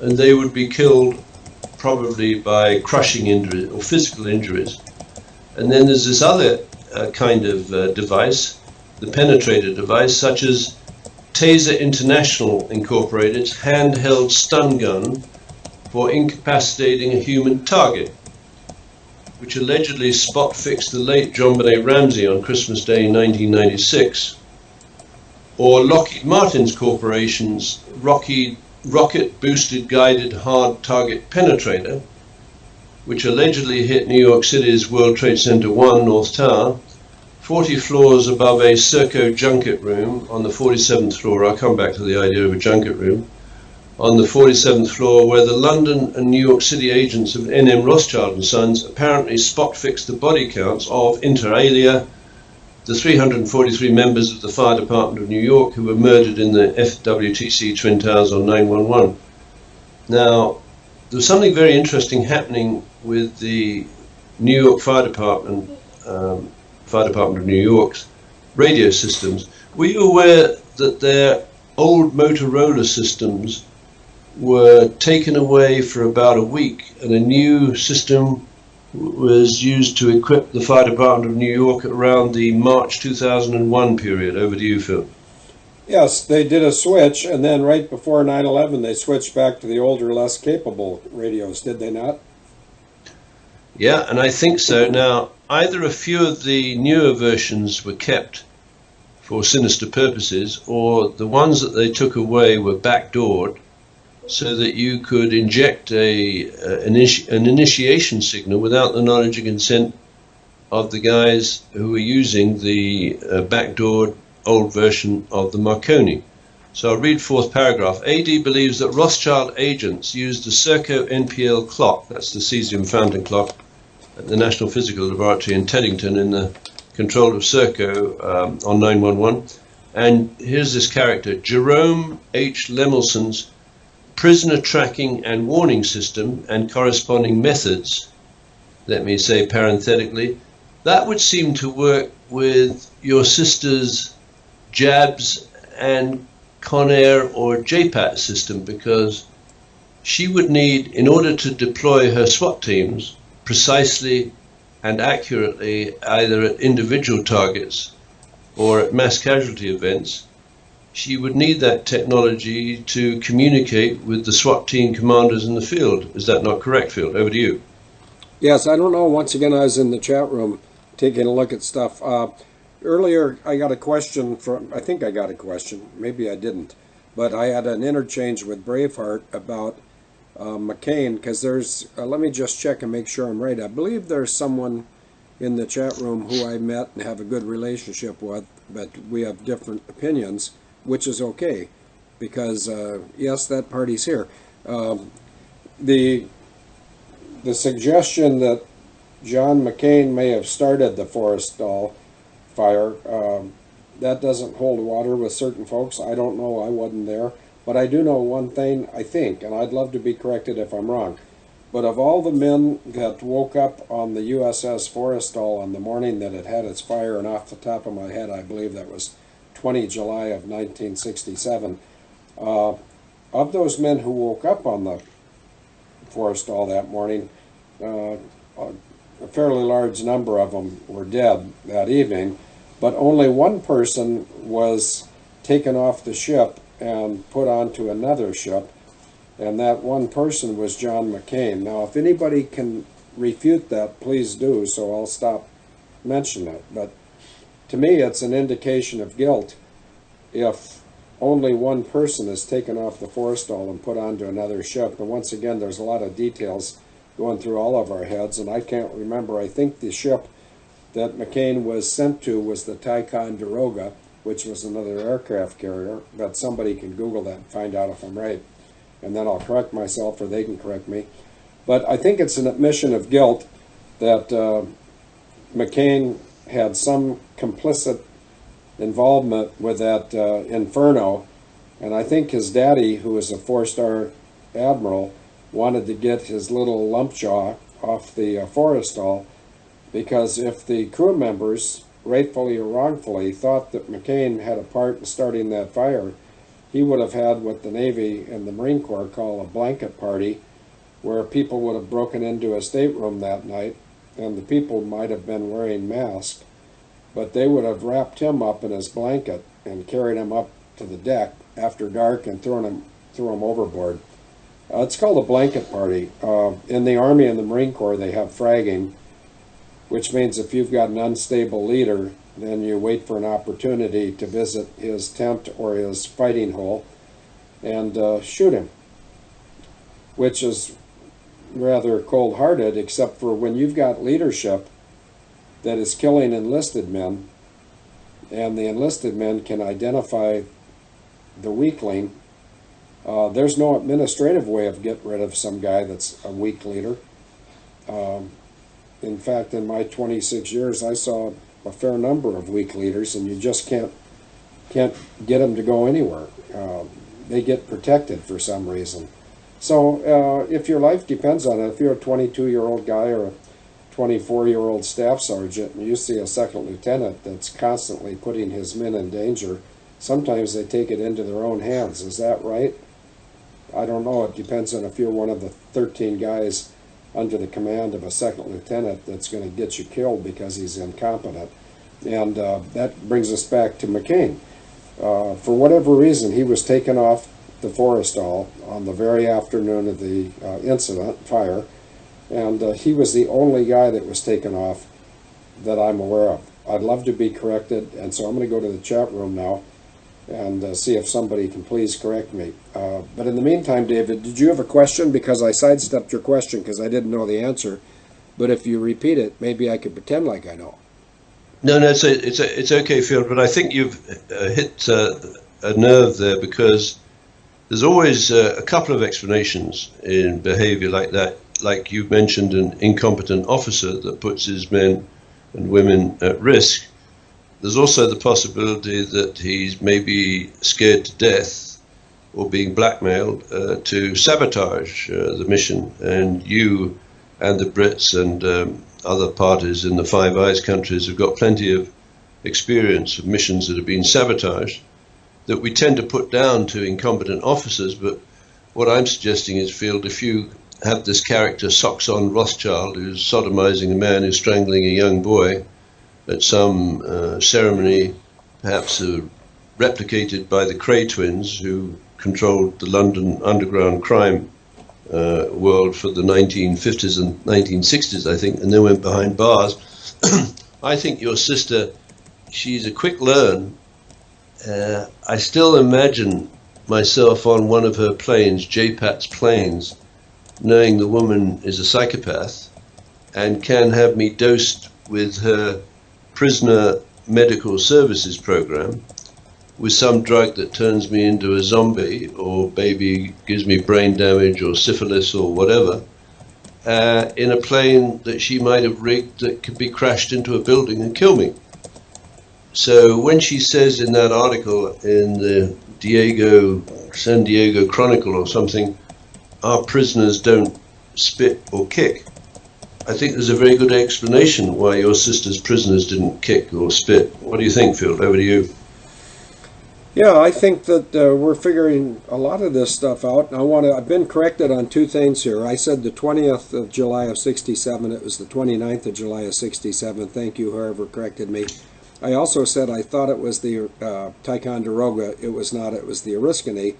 and they would be killed probably by crushing injuries or physical injuries. And then there's this other kind of device, the penetrator device, such as Taser International Incorporated's handheld stun gun for incapacitating a human target, which allegedly spot-fixed the late JonBenét Ramsey on Christmas Day 1996, or Lockheed Martin's corporation's rocket-boosted guided hard target Penetrator, which allegedly hit New York City's World Trade Center 1 North Tower, 40 floors above a Serco junket room on the 47th floor. I'll come back to the idea of a junket room. On the 47th floor, where the London and New York City agents of NM Rothschild and Sons apparently spot-fixed the body counts of, inter alia, the 343 members of the Fire Department of New York who were murdered in the WTC Twin Towers on 9/11. Now, there was something very interesting happening with the New York Fire Department of New York's radio systems. Were you aware that their old Motorola systems were taken away for about a week, and a new system was used to equip the Fire Department of New York around the March 2001 period? Over to you, Phil. Yes, they did a switch, and then right before 9/11 they switched back to the older, less capable radios, did they not? Yeah, and I think so. Now, either a few of the newer versions were kept for sinister purposes, or the ones that they took away were backdoored so that you could inject an initiation signal without the knowledge and consent of the guys who were using the backdoored old version of the Marconi. So I'll read fourth paragraph. AD believes that Rothschild agents used the Serco NPL clock, that's the cesium fountain clock, at the National Physical Laboratory in Teddington in the control of Serco on 9/11. And here's this character, Jerome H. Lemelson's prisoner tracking and warning system and corresponding methods, let me say parenthetically, that would seem to work with your sister's JABS and Con Air or JPAT system, because she would need, in order to deploy her SWAT teams precisely and accurately, either at individual targets or at mass casualty events, she would need that technology to communicate with the SWAT team commanders in the field. Is that not correct, Phil? Over to you. Yes, I don't know. Once again, I was in the chat room taking a look at stuff. Earlier, I got a question I think I got a question. Maybe I didn't. But I had an interchange with Braveheart about McCain, because there's, let me just check and make sure I'm right. I believe there's someone in the chat room who I met and have a good relationship with, but we have different opinions, which is okay, because yes, that party's here. The suggestion that John McCain may have started the Forrestal fire, that doesn't hold water with certain folks. I don't know, I wasn't there, but I do know one thing, I think, and I'd love to be corrected if I'm wrong, but of all the men that woke up on the USS Forrestal on the morning that it had its fire, and off the top of my head I believe that was 20 July of 1967, of those men who woke up on the Forrestal that morning, a fairly large number of them were dead that evening, but only one person was taken off the ship and put onto another ship, and that one person was John McCain. Now, if anybody can refute that, please do, so I'll stop mentioning it. But to me, it's an indication of guilt if only one person is taken off the Forrestal and put onto another ship. And once again, there's a lot of details going through all of our heads, and I can't remember. I think the ship that McCain was sent to was the Ticonderoga, which was another aircraft carrier, but somebody can Google that and find out if I'm right, and then I'll correct myself or they can correct me. But I think it's an admission of guilt that McCain had some complicit involvement with that inferno, and I think his daddy, who was a four-star admiral, wanted to get his little lump jaw off the Forrestal, because if the crew members, rightfully or wrongfully, thought that McCain had a part in starting that fire, he would have had what the Navy and the Marine Corps call a blanket party, where people would have broken into a stateroom that night, and the people might have been wearing masks, but they would have wrapped him up in his blanket and carried him up to the deck after dark and thrown him overboard. It's called a blanket party. In the Army and the Marine Corps, they have fragging, which means if you've got an unstable leader, then you wait for an opportunity to visit his tent or his fighting hole and shoot him, which is rather cold-hearted, except for when you've got leadership that is killing enlisted men, and the enlisted men can identify the weakling. There's no administrative way of getting rid of some guy that's a weak leader. In fact, in my 26 years, I saw a fair number of weak leaders, and you just can't get them to go anywhere. They get protected for some reason. So if your life depends on it, if you're a 22-year-old guy or a 24-year-old staff sergeant, and you see a second lieutenant that's constantly putting his men in danger, sometimes they take it into their own hands. Is that right? I don't know. It depends on if you're one of the 13 guys under the command of a second lieutenant that's going to get you killed because he's incompetent. And that brings us back to McCain. For whatever reason, he was taken off the Forrestal on the very afternoon of the incident, fire, and he was the only guy that was taken off that I'm aware of. I'd love to be corrected, and so I'm going to go to the chat room now and see if somebody can please correct me. But in the meantime, David, did you have a question? Because I sidestepped your question because I didn't know the answer. But if you repeat it, maybe I could pretend like I know. No, it's okay, Field, but I think you've hit a nerve there, because there's always a couple of explanations in behavior like that. Like you've mentioned, an incompetent officer that puts his men and women at risk. There's also the possibility that he's maybe scared to death or being blackmailed to sabotage the mission. And you and the Brits and other parties in the Five Eyes countries have got plenty of experience of missions that have been sabotaged that we tend to put down to incompetent officers. But what I'm suggesting is, Field, if you have this character, Socks on Rothschild, who's sodomizing a man who's strangling a young boy at some ceremony, perhaps replicated by the Cray twins, who controlled the London underground crime world for the 1950s and 1960s, I think, and then went behind bars. I think your sister, she's a quick learn. I still imagine myself on one of her planes, JPAT's planes, knowing the woman is a psychopath and can have me dosed with her prisoner medical services program with some drug that turns me into a zombie, or maybe gives me brain damage or syphilis or whatever, in a plane that she might have rigged that could be crashed into a building and kill me. So when she says in that article in the San Diego Chronicle or something, our prisoners don't spit or kick, I think there's a very good explanation why your sister's prisoners didn't kick or spit. What do you think, Field? Over to you. Yeah, I think that we're figuring a lot of this stuff out. I've been corrected on two things here. I said the 20th of July of 67. It was the 29th of July of 67. Thank you, whoever corrected me. I also said I thought it was the Ticonderoga. It was not. It was the Oriskany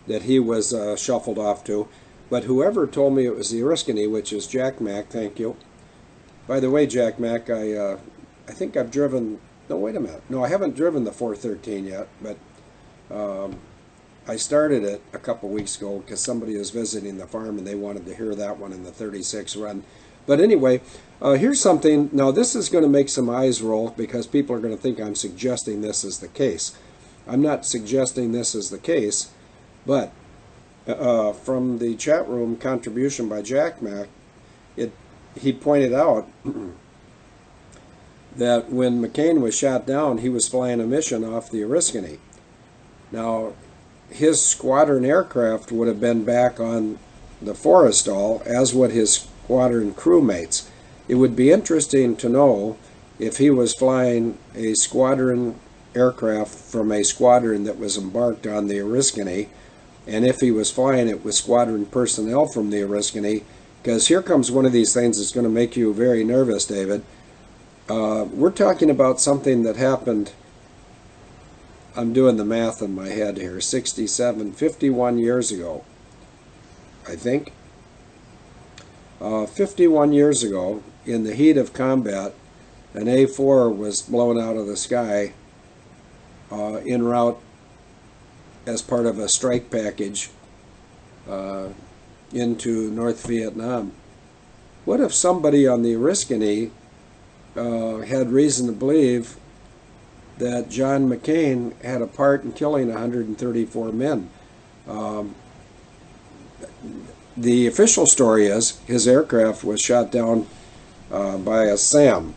that he was shuffled off to. But whoever told me it was the Oriskany, which is Jack Mack, thank you. By the way, Jack Mack, I think I've driven... No, wait a minute. No, I haven't driven the 413 yet, but I started it a couple weeks ago because somebody was visiting the farm and they wanted to hear that one in the 36 run. But anyway, here's something. Now, this is going to make some eyes roll because people are going to think I'm suggesting this is the case. I'm not suggesting this is the case, but from the chat room contribution by Jack Mack, he pointed out that when McCain was shot down, he was flying a mission off the Oriskany. Now, his squadron aircraft would have been back on the Forrestal, as would his squadron crewmates. It would be interesting to know if he was flying a squadron aircraft from a squadron that was embarked on the Oriskany, and if he was flying it with squadron personnel from the Oriskany, because here comes one of these things that's going to make you very nervous, David. We're talking about something that happened, I'm doing the math in my head here, 51 years ago. I think. 51 years ago, in the heat of combat, an A-4 was blown out of the sky en route as part of a strike package into North Vietnam. What if somebody on the Oriskany had reason to believe that John McCain had a part in killing 134 men? The official story is his aircraft was shot down by a SAM.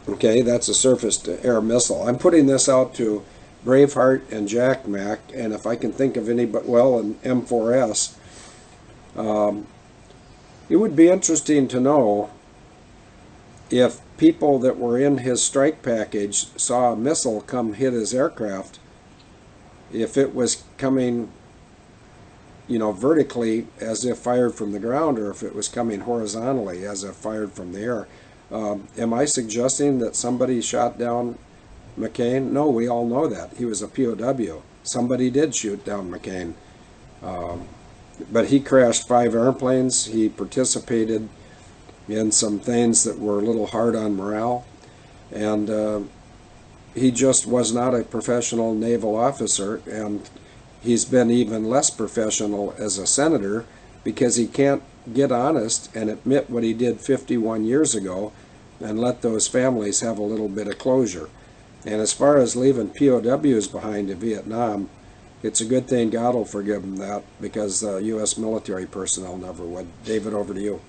Okay, that's a surface-to-air missile. I'm putting this out to Braveheart and Jack Mac, and if I can think of anybody, well, and M4S. It would be interesting to know if people that were in his strike package saw a missile come hit his aircraft, if it was coming, you know, vertically as if fired from the ground, or if it was coming horizontally as if fired from the air. Am I suggesting that somebody shot down McCain? No, we all know that. He was a POW. Somebody did shoot down McCain. But he crashed 5 airplanes. He participated in some things that were a little hard on morale. And he just was not a professional naval officer, and he's been even less professional as a senator because he can't get honest and admit what he did 51 years ago and let those families have a little bit of closure. And as far as leaving POWs behind in Vietnam, it's a good thing God will forgive him that, because U.S. military personnel never would. David, over to you.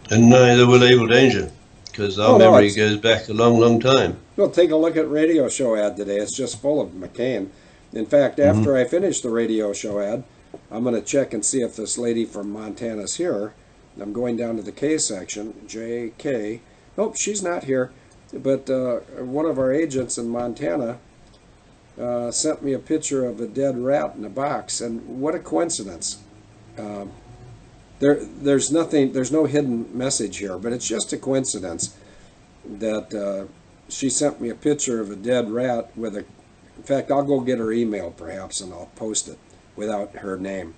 And neither will Abel Danger, because our memory goes back a long, long time. Well, take a look at radio show ad today. It's just full of McCain. In fact, after I finish the radio show ad, I'm going to check and see if this lady from Montana's here. I'm going down to the K section, JK. Nope, she's not here. But one of our agents in Montana sent me a picture of a dead rat in a box, and what a coincidence. There's no hidden message here, but it's just a coincidence that she sent me a picture of a dead rat with a, in fact, I'll go get her email perhaps and I'll post it without her name,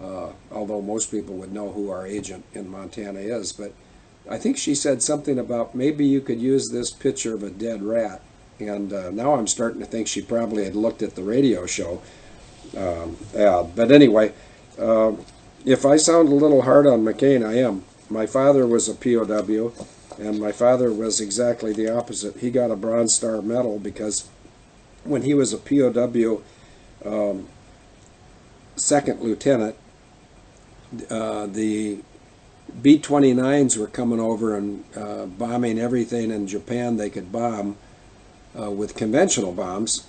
although most people would know who our agent in Montana is. But I think she said something about maybe you could use this picture of a dead rat, and now I'm starting to think she probably had looked at the radio show ad. But anyway, if I sound a little hard on McCain, I am. My father was a POW, and my father was exactly the opposite. He got a Bronze Star Medal because when he was a POW second lieutenant, the B-29s were coming over and bombing everything in Japan they could bomb with conventional bombs,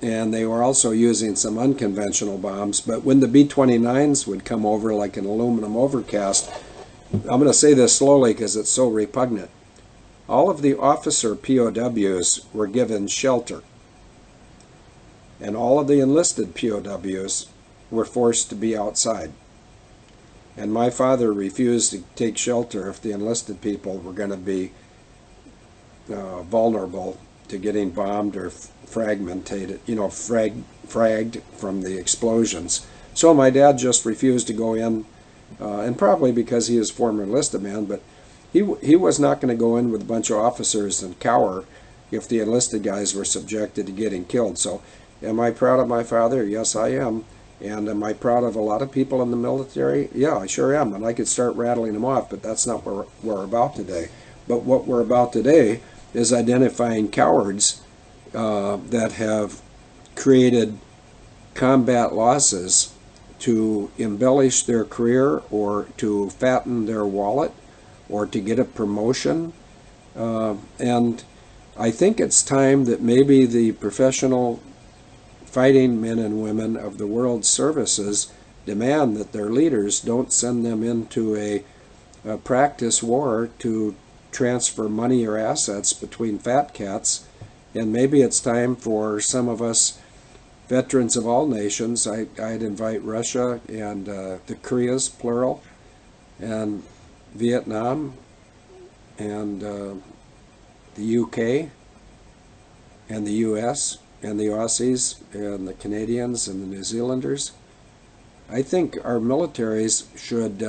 and they were also using some unconventional bombs. But when the B-29s would come over like an aluminum overcast, I'm going to say this slowly because it's so repugnant, all of the officer POWs were given shelter, and all of the enlisted POWs were forced to be outside. And my father refused to take shelter if the enlisted people were going to be vulnerable to getting bombed or fragmented, you know, fragged from the explosions. So my dad just refused to go in, and probably because he is former enlisted man, but he was not going to go in with a bunch of officers and cower if the enlisted guys were subjected to getting killed. So am I proud of my father? Yes, I am. And am I proud of a lot of people in the military? Yeah, I sure am. And I could start rattling them off, but that's not what we're about today. But what we're about today is identifying cowards that have created combat losses to embellish their career or to fatten their wallet or to get a promotion. And I think it's time that maybe the professional fighting men and women of the world's services demand that their leaders don't send them into a practice war to transfer money or assets between fat cats. And maybe it's time for some of us veterans of all nations, I'd invite Russia and the Koreas, plural, and Vietnam, and the UK, and the US, and the Aussies, and the Canadians, and the New Zealanders, I think our militaries should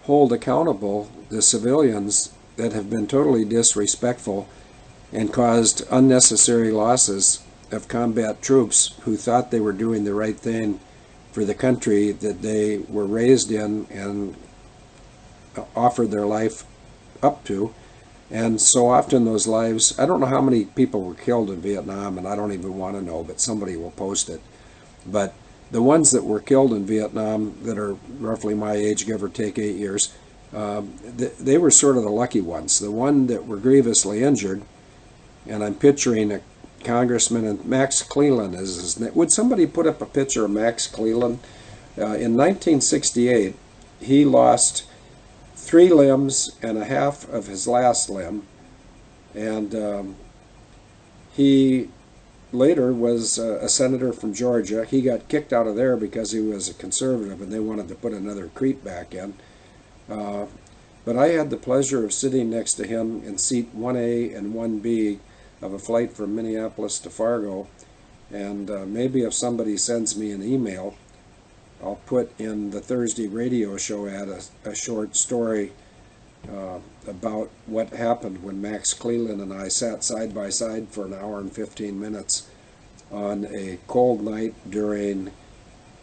hold accountable the civilians that have been totally disrespectful and caused unnecessary losses of combat troops who thought they were doing the right thing for the country that they were raised in and offered their life up to. And so often those lives, I don't know how many people were killed in Vietnam, and I don't even want to know, but somebody will post it. But the ones that were killed in Vietnam that are roughly my age, give or take 8 years, they were sort of the lucky ones. The one that were grievously injured, and I'm picturing a congressman, and Max Cleland is his name. Would somebody put up a picture of Max Cleland? In 1968, he lost 3 limbs and a half of his last limb, and he later was a senator from Georgia. He got kicked out of there because he was a conservative and they wanted to put another creep back in. But I had the pleasure of sitting next to him in seat 1A and 1B of a flight from Minneapolis to Fargo, and maybe if somebody sends me an email, I'll put in the Thursday radio show ad a short story about what happened when Max Cleland and I sat side by side for an hour and 15 minutes on a cold night during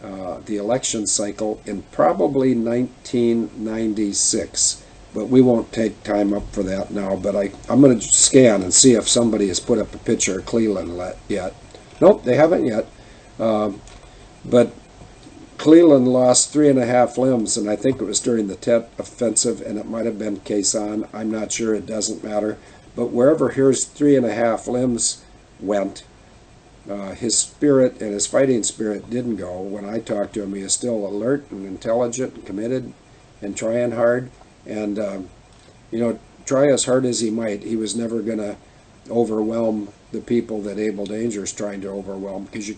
the election cycle in probably 1996. But we won't take time up for that now. But I'm going to scan and see if somebody has put up a picture of Cleland yet. Nope, they haven't yet. But Cleland lost 3.5 limbs, and I think it was during the Tet Offensive, and it might have been Khe Sanh. I'm not sure, it doesn't matter. But wherever his 3.5 limbs went, his spirit and his fighting spirit didn't go. When I talked to him, he is still alert and intelligent and committed and trying hard. And, try as hard as he might, he was never going to overwhelm the people that Abel Danger is trying to overwhelm, because you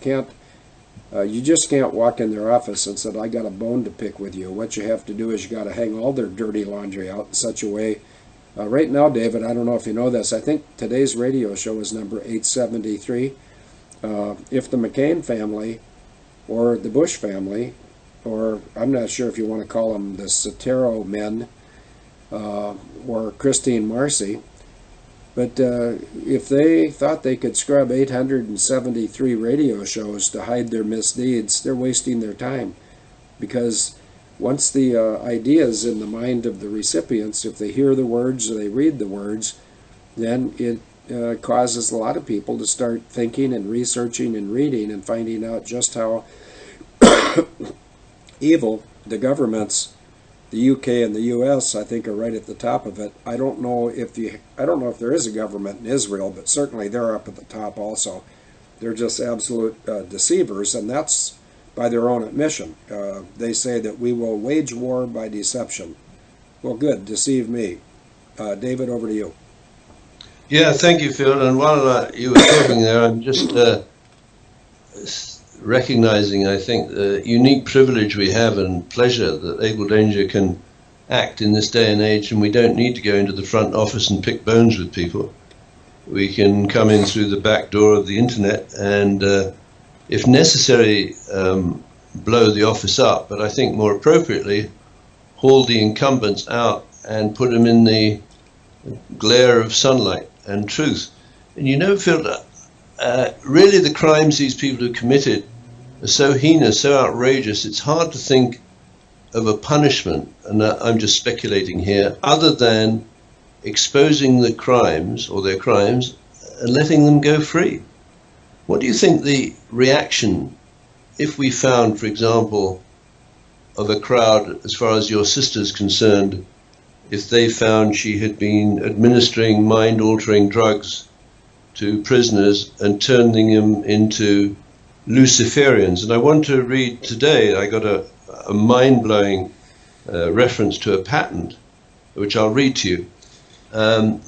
just can't walk in their office and say, I got a bone to pick with you. What you have to do is you got to hang all their dirty laundry out in such a way. Right now, David, I don't know if you know this, I think today's radio show is number 873. If the McCain family or the Bush family, or I'm not sure if you want to call them the Sotero men, or Christine Marcy, but if they thought they could scrub 873 radio shows to hide their misdeeds, they're wasting their time. Because once the idea is in the mind of the recipients, if they hear the words or they read the words, then it causes a lot of people to start thinking and researching and reading and finding out just how evil the governments, the UK and the US, I think, are right at the top of it. I don't know if there is a government in Israel, but certainly they're up at the top also. They're just absolute deceivers, and that's by their own admission. They say that we will wage war by deception. Well, good, deceive me. David, over to you. Yeah, thank you, Phil. And while you were talking there, I'm just recognizing, I think, the unique privilege we have and pleasure that Abel Danger can act in this day and age, and we don't need to go into the front office and pick bones with people. We can come in through the back door of the internet and, if necessary, blow the office up, but I think more appropriately, haul the incumbents out and put them in the glare of sunlight and truth. And Phil, really the crimes these people have committed are so heinous, so outrageous, it's hard to think of a punishment, and I'm just speculating here, other than exposing the crimes or their crimes and letting them go free. What do you think the reaction, if we found, for example, of a crowd, as far as your sister's concerned, if they found she had been administering mind-altering drugs to prisoners and turning them into Luciferians? And I want to read today, I got a mind-blowing reference to a patent, which I'll read to you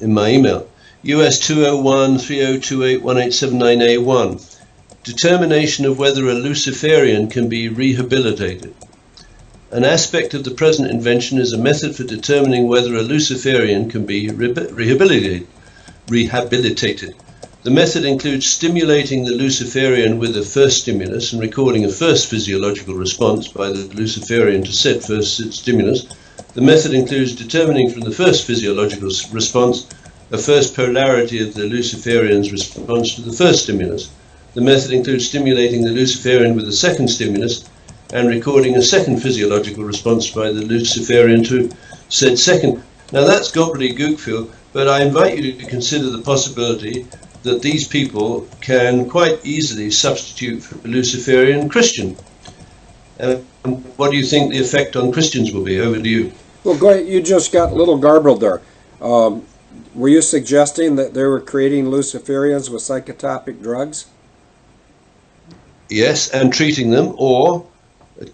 in my email. US 201-3028-1879A1. Determination of whether a Luciferian can be rehabilitated. An aspect of the present invention is a method for determining whether a Luciferian can be rehabilitated. The method includes stimulating the Luciferian with a first stimulus and recording a first physiological response by the Luciferian to said first stimulus. The method includes determining from the first physiological response a first polarity of the Luciferian's response to the first stimulus. The method includes stimulating the Luciferian with a second stimulus and recording a second physiological response by the Luciferian to said second. Now that's gobbledygook, Phil, but I invite you to consider the possibility that these people can quite easily substitute for Luciferian Christian. What do you think the effect on Christians will be? Over to you. Well, go ahead. You just got a little garbled there. Were you suggesting that they were creating Luciferians with psychotropic drugs? Yes, and treating them, or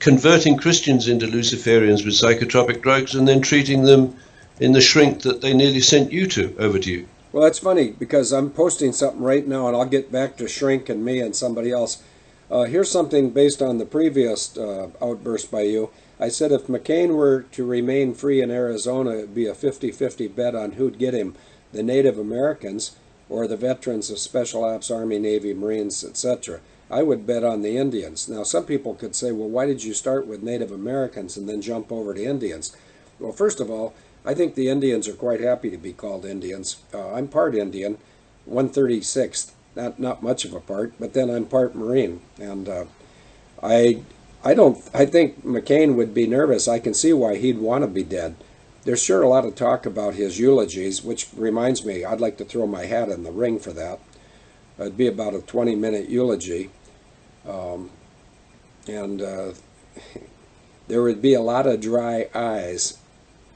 converting Christians into Luciferians with psychotropic drugs and then treating them in the shrink that they nearly sent you to. Over to you. Well, that's funny because I'm posting something right now, and I'll get back to shrink and me and somebody else. Here's something based on the previous outburst by you. I said if McCain were to remain free in Arizona, it would be a 50-50 bet on who'd get him, the Native Americans or the veterans of Special Ops, Army, Navy, Marines, etc. I would bet on the Indians. Now, some people could say, well, why did you start with Native Americans and then jump over to Indians? Well, first of all, I think the Indians are quite happy to be called Indians. I'm part Indian, 136th, not much of a part, but then I'm part Marine. And I think McCain would be nervous. I can see why he'd want to be dead. There's sure a lot of talk about his eulogies, which reminds me, I'd like to throw my hat in the ring for that. It'd be about a 20-minute eulogy. There would be a lot of dry eyes.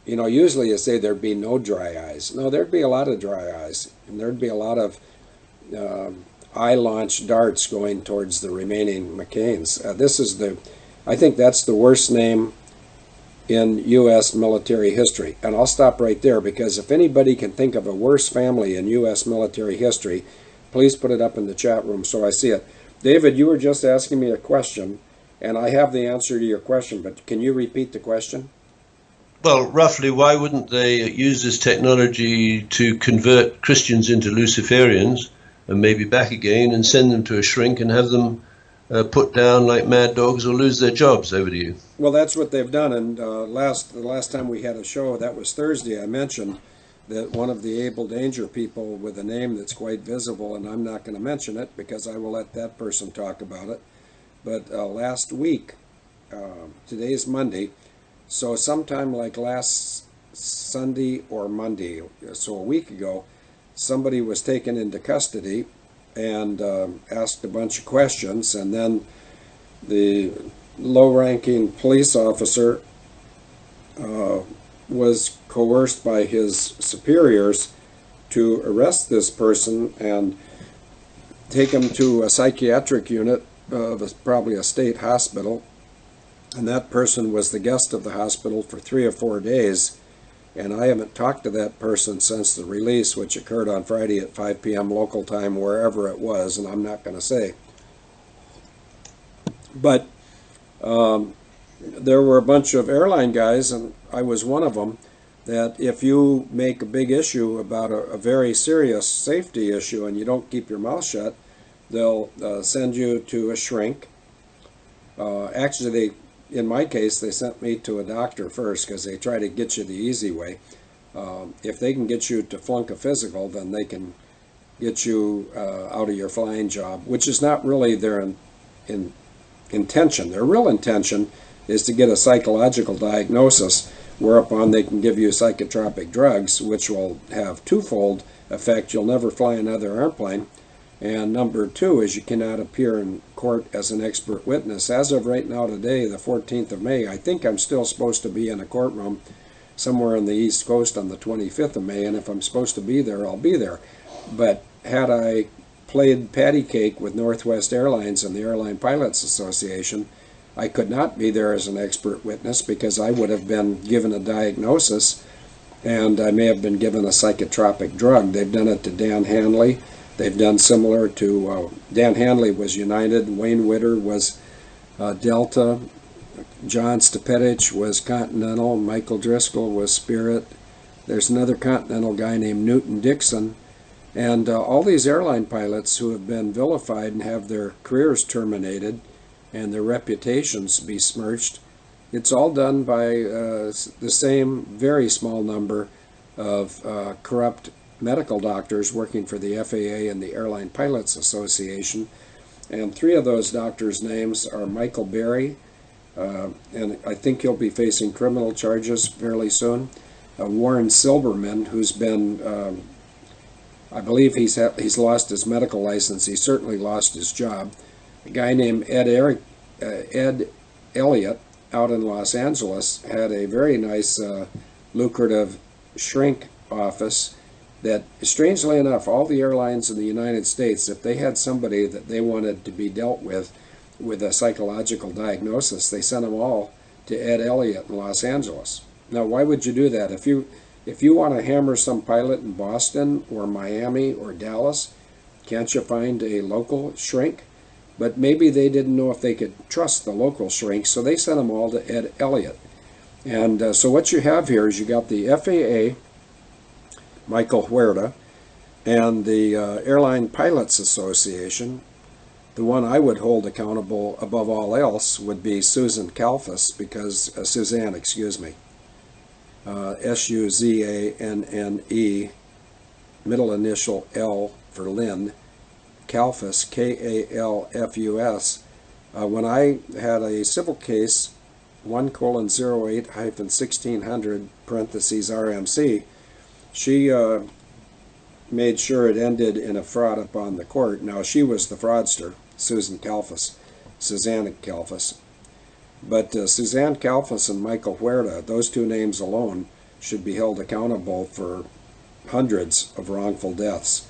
You know, usually you say there'd be no dry eyes. No, there'd be a lot of dry eyes. And there'd be a lot of eye-launched darts going towards the remaining McCains. I think that's the worst name in U.S. military history. And I'll stop right there, because if anybody can think of a worse family in U.S. military history, please put it up in the chat room so I see it. David, you were just asking me a question, and I have the answer to your question, but can you repeat the question? Well, roughly, why wouldn't they use this technology to convert Christians into Luciferians and maybe back again and send them to a shrink and have them put down like mad dogs or lose their jobs? Over to you. Well, that's what they've done. And the last time we had a show, that was Thursday, I mentioned that one of the Abel Danger people with a name that's quite visible, and I'm not going to mention it because I will let that person talk about it. But last week, today's Monday, so sometime like last Sunday or Monday, so a week ago, somebody was taken into custody and asked a bunch of questions, and then the low-ranking police officer was coerced by his superiors to arrest this person and take him to a psychiatric unit of probably a state hospital. And that person was the guest of the hospital for 3 or 4 days, and I haven't talked to that person since the release, which occurred on Friday at 5 p.m. local time, wherever it was, and I'm not going to say. But there were a bunch of airline guys, and I was one of them, that if you make a big issue about a very serious safety issue and you don't keep your mouth shut, they'll send you to a shrink. Actually, in my case, they sent me to a doctor first because they try to get you the easy way. If they can get you to flunk a physical, then they can get you out of your flying job, which is not really their intention. Their real intention is to get a psychological diagnosis, whereupon they can give you psychotropic drugs, which will have twofold effect. You'll never fly another airplane. And number two is you cannot appear in court as an expert witness. As of right now today, the 14th of May, I think I'm still supposed to be in a courtroom somewhere on the East Coast on the 25th of May, and if I'm supposed to be there, I'll be there. But had I played patty cake with Northwest Airlines and the Airline Pilots Association, I could not be there as an expert witness because I would have been given a diagnosis and I may have been given a psychotropic drug. They've done it to Dan Hanley. They've done similar to, Dan Hanley was United, Wayne Witter was Delta, John Stepetich was Continental, Michael Driscoll was Spirit. There's another Continental guy named Newton Dixon And all these airline pilots who have been vilified and have their careers terminated and their reputations besmirched, it's all done by the same very small number of corrupt medical doctors working for the FAA and the Airline Pilots Association. And three of those doctors' names are Michael Berry, and I think he'll be facing criminal charges fairly soon. Warren Silberman, who's been, I believe he's lost his medical license. He certainly lost his job. A guy named Ed Elliott out in Los Angeles had a very nice, lucrative shrink office that, strangely enough, all the airlines in the United States, if they had somebody that they wanted to be dealt with a psychological diagnosis, they sent them all to Ed Elliott in Los Angeles. Now, why would you do that? If you want to hammer some pilot in Boston or Miami or Dallas, can't you find a local shrink? But maybe they didn't know if they could trust the local shrink, so they sent them all to Ed Elliott. And so what you have here is you got the FAA, Michael Huerta, and the Airline Pilots Association. The one I would hold accountable above all else would be Suzanne, excuse me. Suzanne, middle initial L for Lynn, Kalfus, Kalfus. When I had a civil case, 1:08-1600 (RMC, she made sure it ended in a fraud upon the court. Now, she was the fraudster, Suzanne Kalfus. But Suzanne Kalfus and Michael Huerta, those two names alone, should be held accountable for hundreds of wrongful deaths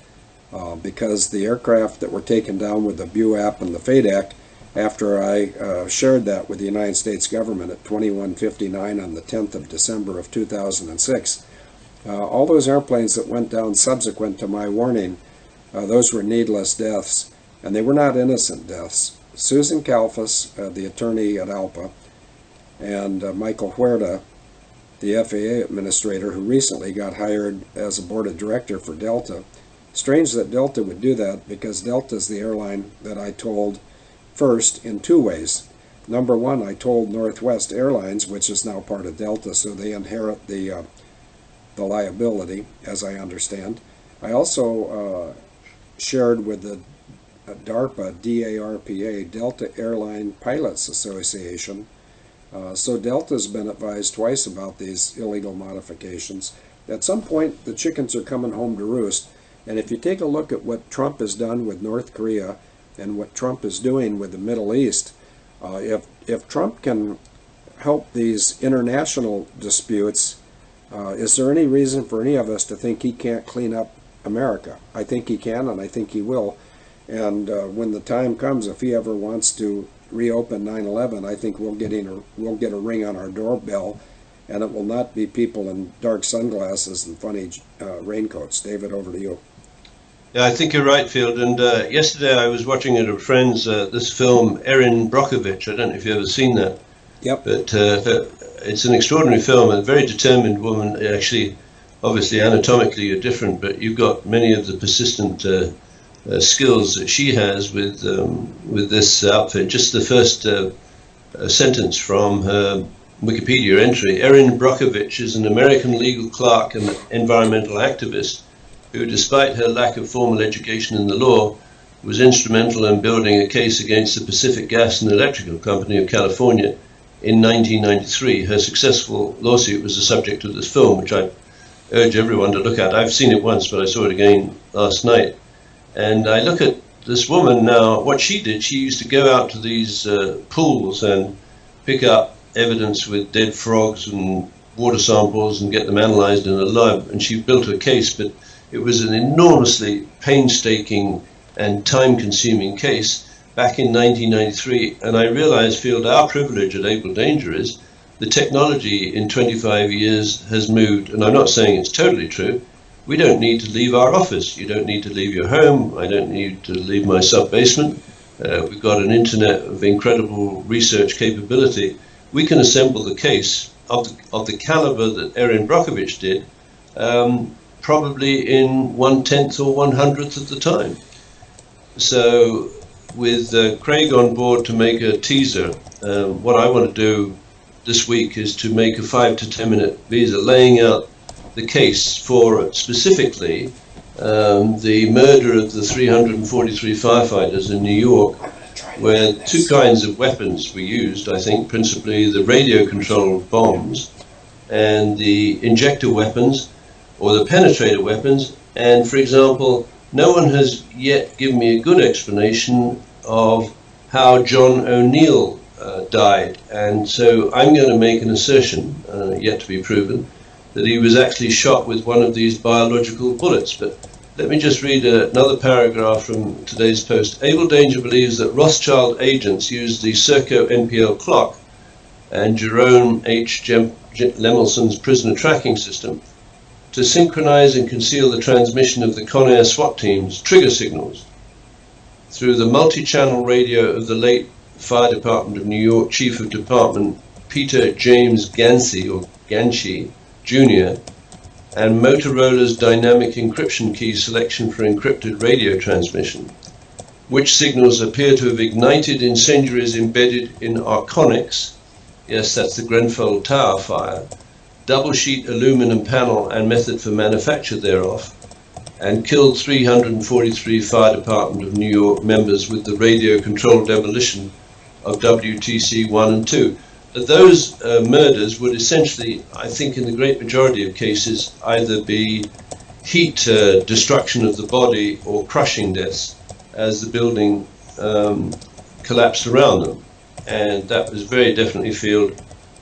because the aircraft that were taken down with the BUAP and the FADEC, after I shared that with the United States government at 21:59 on the 10th of December of 2006, all those airplanes that went down subsequent to my warning, those were needless deaths, and they were not innocent deaths. Susan Kalfus, the attorney at ALPA, and Michael Huerta, the FAA administrator who recently got hired as a board of director for Delta. Strange that Delta would do that, because Delta is the airline that I told first in two ways. Number one, I told Northwest Airlines, which is now part of Delta, so they inherit the liability, as I understand. I also shared with the DARPA, DARPA, Delta Airline Pilots Association. So Delta's been advised twice about these illegal modifications. At some point, the chickens are coming home to roost. And if you take a look at what Trump has done with North Korea and what Trump is doing with the Middle East, if Trump can help these international disputes, is there any reason for any of us to think he can't clean up America? I think he can, and I think he will. And when the time comes, if he ever wants to reopen 9/11, I think we'll get a ring on our doorbell, and it will not be people in dark sunglasses and funny raincoats. David, over to you. Yeah, I think you're right, Field. And yesterday I was watching at a friend's this film, Erin Brockovich. I don't know if you've ever seen that. Yep. But it's an extraordinary film, a very determined woman. Actually, obviously, anatomically you're different, but you've got many of the persistent skills that she has with this outfit. Just the first sentence from her Wikipedia entry: Erin Brockovich is an American legal clerk and environmental activist who, despite her lack of formal education in the law, was instrumental in building a case against the Pacific Gas and Electrical Company of California in 1993. Her successful lawsuit was the subject of this film, which I urge everyone to look at. I've seen it once, but I saw it again last night. And I look at this woman now, what she did, she used to go out to these pools and pick up evidence with dead frogs and water samples and get them analyzed in a lab, and she built a case, but it was an enormously painstaking and time-consuming case back in 1993. And I realized, Field, our privilege at Abel Danger is the technology in 25 years has moved, and I'm not saying it's totally true. We don't need to leave our office. You don't need to leave your home. I don't need to leave my sub-basement. We've got an internet of incredible research capability. We can assemble the case of the caliber that Erin Brockovich did probably in 1/10 or 1/100th of the time. So with Craig on board to make a teaser, what I want to do this week is to make a 5 to 10 minute visa laying out the case for specifically the murder of the 343 firefighters in New York, where two kinds of weapons were used, I think, principally the radio-controlled bombs and the injector weapons or the penetrator weapons. And, for example, no one has yet given me a good explanation of how John O'Neill died. And so I'm going to make an assertion, yet to be proven, that he was actually shot with one of these biological bullets. But let me just read another paragraph from today's Post. Abel Danger believes that Rothschild agents used the Serco NPL clock and Jerome H. Lemelson's prisoner tracking system to synchronize and conceal the transmission of the Con Air SWAT team's trigger signals through the multi-channel radio of the late Fire Department of New York Chief of Department Peter James Gansey, or Ganshi, Jr., and Motorola's dynamic encryption key selection for encrypted radio transmission, which signals appear to have ignited incendiaries embedded in arconics, yes, that's the Grenfell Tower fire, double sheet aluminum panel and method for manufacture thereof, and killed 343 Fire Department of New York members with the radio-controlled demolition of WTC 1 and 2. Those murders would essentially, I think in the great majority of cases, either be heat destruction of the body or crushing deaths as the building collapsed around them. And that was very definitely feel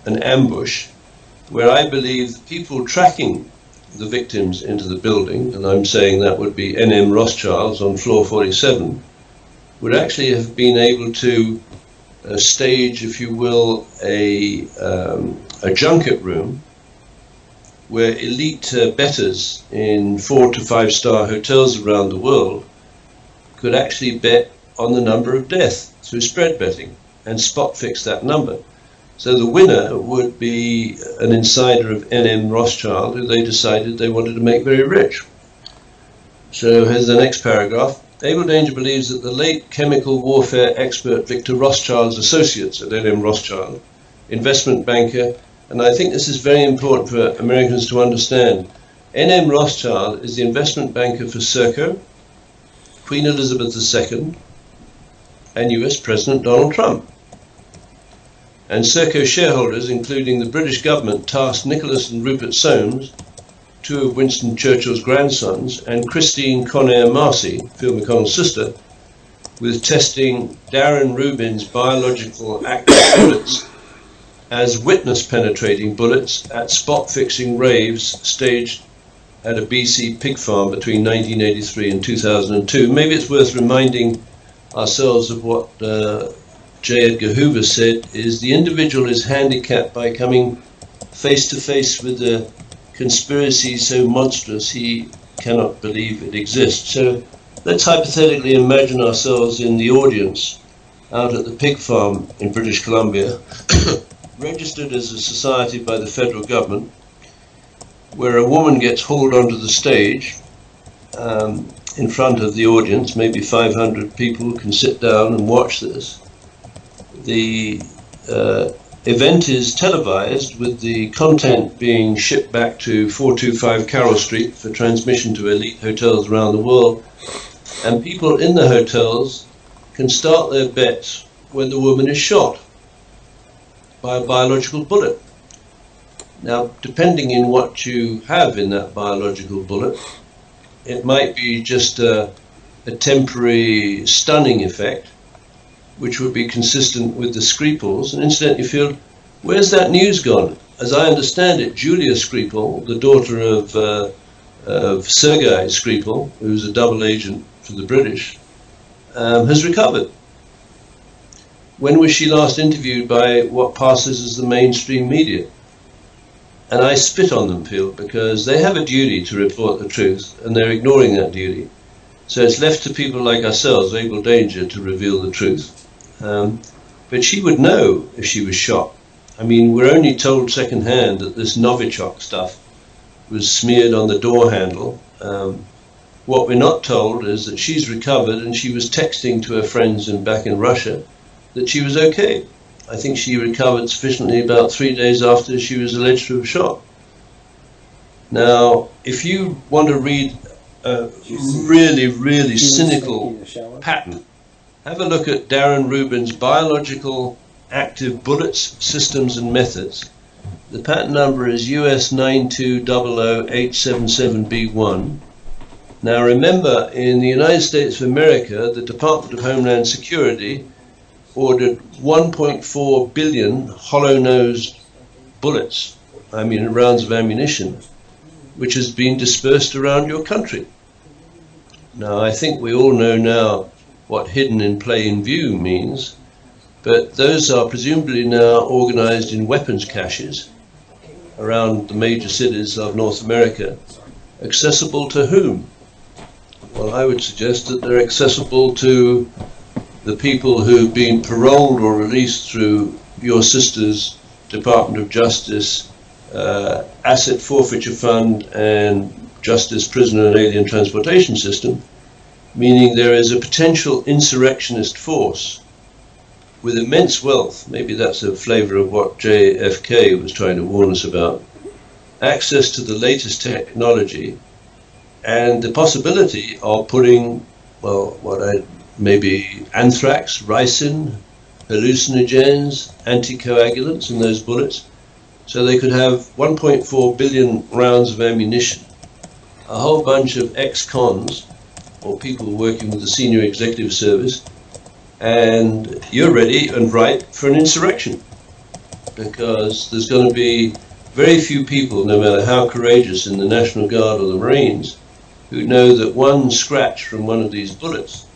an ambush, where I believe the people tracking the victims into the building, and I'm saying that would be NM Rothschilds on floor 47, would actually have been able to stage, if you will, a junket room where elite bettors in 4 to 5 star hotels around the world could actually bet on the number of deaths through spread betting and spot fix that number. So the winner would be an insider of NM Rothschild who they decided they wanted to make very rich. So here's the next paragraph. Abel Danger believes that the late chemical warfare expert Victor Rothschild's associates at NM Rothschild, investment banker, and I think this is very important for Americans to understand, NM Rothschild is the investment banker for Serco, Queen Elizabeth II, and US President Donald Trump. And Serco shareholders, including the British government, tasked Nicholas and Rupert Soames, two of Winston Churchill's grandsons, and Christine Con Air Marcy, Field McConnell's sister, with testing Darren Rubin's biological active bullets as witness penetrating bullets at spot fixing raves staged at a BC pig farm between 1983 and 2002. Maybe it's worth reminding ourselves of what J. Edgar Hoover said, is the individual is handicapped by coming face to face with the conspiracy so monstrous he cannot believe it exists. So let's hypothetically imagine ourselves in the audience out at the pig farm in British Columbia, registered as a society by the federal government, where a woman gets hauled onto the stage in front of the audience. Maybe 500 people can sit down and watch this. The event is televised, with the content being shipped back to 425 Carroll Street for transmission to elite hotels around the world, and people in the hotels can start their bets when the woman is shot by a biological bullet. Now, depending on what you have in that biological bullet, it might be just a temporary stunning effect, which would be consistent with the Skripals. And incidentally, Field, where's that news gone? As I understand it, Julia Skripal, the daughter of Sergei Skripal, who's a double agent for the British, has recovered. When was she last interviewed by what passes as the mainstream media? And I spit on them, Field, because they have a duty to report the truth, and they're ignoring that duty. So it's left to people like ourselves, Abel Danger, to reveal the truth. But she would know if she was shot. I mean, we're only told secondhand that this Novichok stuff was smeared on the door handle. What we're not told is that she's recovered and she was texting to her friends back in Russia that she was okay. I think she recovered sufficiently about 3 days after she was alleged to have shot. Now, if you want to read a really, really cynical pattern, have a look at Darren Rubin's Biological Active Bullets, Systems and Methods. The patent number is US 9200877B1. Now remember, in the United States of America, the Department of Homeland Security ordered 1.4 billion hollow-nosed bullets, rounds of ammunition, which has been dispersed around your country. Now, I think we all know now what hidden in plain view means, but those are presumably now organized in weapons caches around the major cities of North America. Accessible to whom? Well, I would suggest that they're accessible to the people who've been paroled or released through your sister's Department of Justice, Asset Forfeiture Fund, and Justice, Prisoner and Alien Transportation System, meaning there is a potential insurrectionist force with immense wealth. Maybe that's a flavor of what JFK was trying to warn us about. Access to the latest technology and the possibility of putting, maybe anthrax, ricin, hallucinogens, anticoagulants in those bullets, so they could have 1.4 billion rounds of ammunition, a whole bunch of ex-cons, or people working with the senior executive service, and you're ready and ripe for an insurrection, because there's going to be very few people, no matter how courageous in the National Guard or the Marines, who know that one scratch from one of these bullets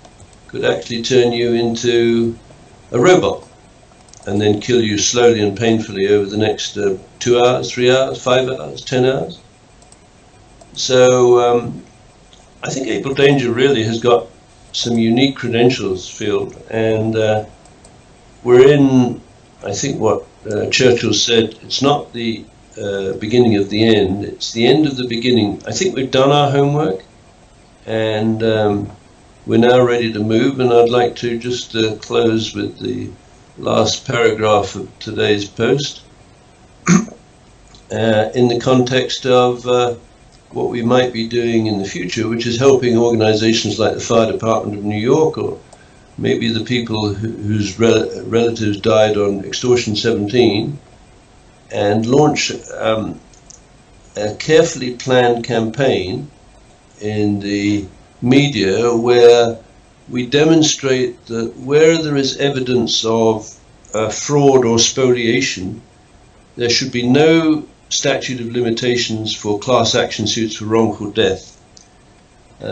could actually turn you into a robot and then kill you slowly and painfully over the next 2 hours, 3 hours, 5 hours, 10 hours. So I think Abel Danger really has got some unique credentials, Field, and we're in, I think what Churchill said, it's not the beginning of the end, it's the end of the beginning. I think we've done our homework, and we're now ready to move, and I'd like to just close with the last paragraph of today's post in the context of what we might be doing in the future, which is helping organizations like the Fire Department of New York, or maybe the people whose relatives died on Extortion 17, and launch a carefully planned campaign in the media where we demonstrate that where there is evidence of fraud or spoliation, there should be no statute of limitations for class action suits for wrongful death.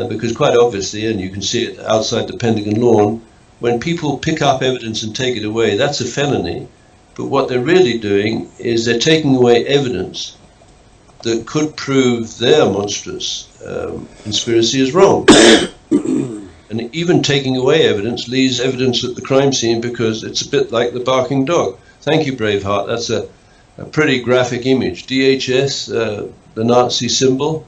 Because quite obviously, and you can see it outside the Pentagon lawn, when people pick up evidence and take it away, that's a felony. But what they're really doing is they're taking away evidence that could prove their monstrous conspiracy is wrong. And even taking away evidence leaves evidence at the crime scene, because it's a bit like the barking dog. Thank you, Braveheart. That's a pretty graphic image. DHS, the Nazi symbol.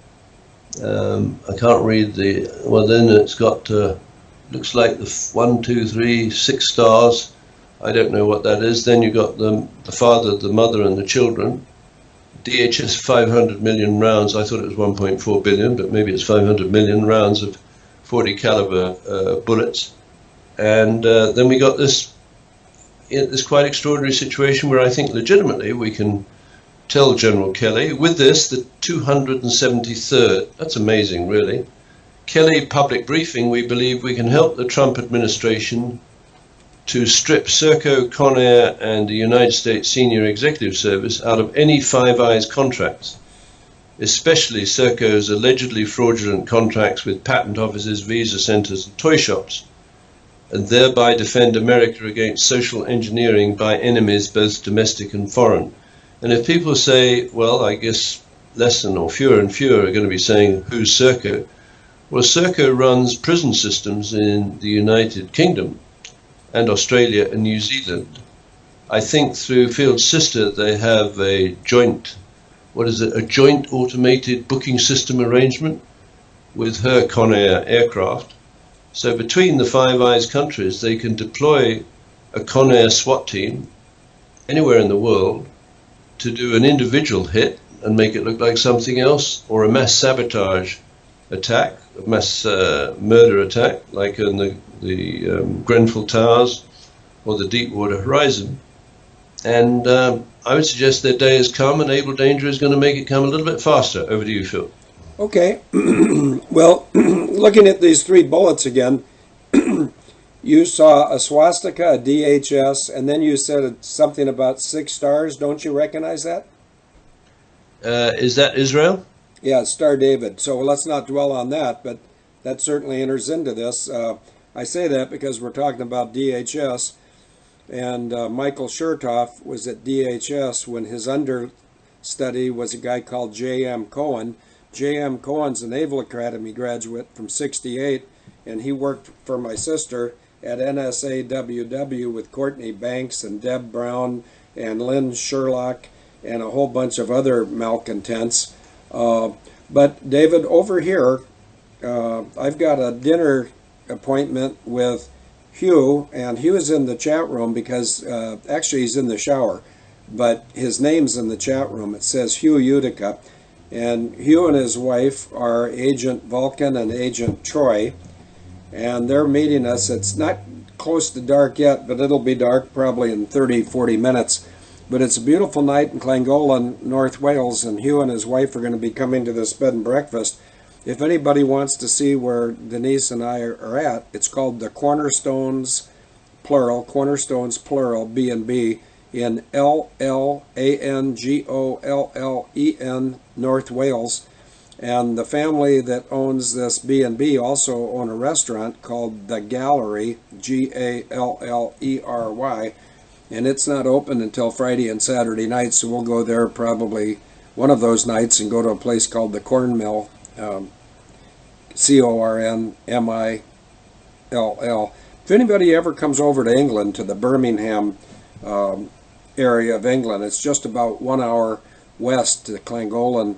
I can't read the, well then it's got, looks like the 1, 2, 3, 6 stars. I don't know what that is. Then you've got the father, the mother, and the children. DHS 500 million rounds. I thought it was 1.4 billion, but maybe it's 500 million rounds of 40 caliber bullets. And then we got this quite extraordinary situation where I think legitimately we can tell General Kelly, with this, the 273rd, that's amazing really, Kelly public briefing, we believe we can help the Trump administration to strip Serco, Con Air, and the United States Senior Executive Service out of any Five Eyes contracts, especially Serco's allegedly fraudulent contracts with patent offices, visa centers, and toy shops, and thereby defend America against social engineering by enemies both domestic and foreign. And if people say, well, I guess less than or fewer and fewer are going to be saying, who's Serco? Well, Serco runs prison systems in the United Kingdom and Australia and New Zealand. I think through Field's sister they have a joint what is it, a joint automated booking system arrangement with her Con Air aircraft. So between the Five Eyes countries, they can deploy a Con Air SWAT team anywhere in the world to do an individual hit and make it look like something else, or a mass sabotage attack, a mass murder attack, like in the Grenfell Towers or the Deepwater Horizon. And I would suggest their day has come, and Abel Danger is going to make it come a little bit faster. Over to you, Phil. Okay. Well, looking at these three bullets again, you saw a swastika, a DHS, and then you said something about 6 stars. Don't you recognize that? Is that Israel? Yeah, Star David. So let's not dwell on that, but that certainly enters into this. I say that because we're talking about DHS, and Michael Chertoff was at DHS when his understudy was a guy called J.M. Cohen. J.M. Cohen's a Naval Academy graduate from '68, and he worked for my sister at NSAWW with Courtney Banks and Deb Brown and Lynn Sherlock and a whole bunch of other malcontents. But David, over here, I've got a dinner appointment with Hugh, and Hugh is in the chat room because actually he's in the shower, but his name's in the chat room. It says Hugh Utica, and Hugh and his wife are Agent Vulcan and Agent Troy, and they're meeting us. It's not close to dark yet, but it'll be dark probably in 30-40 minutes. But it's a beautiful night in Clangolan, North Wales, and Hugh and his wife are going to be coming to this bed and breakfast. If anybody wants to see where Denise and I are at, it's called the Cornerstones, plural, Cornerstones, plural, B&B, in L-L-A-N-G-O-L-L-E-N, North Wales. And the family that owns this B&B also own a restaurant called The Gallery, G-A-L-L-E-R-Y, and it's not open until Friday and Saturday nights, so we'll go there probably one of those nights and go to a place called the Corn Mill, C-O-R-N-M-I-L-L. If anybody ever comes over to England, to the Birmingham area of England, it's just about 1 hour west to Clangolan,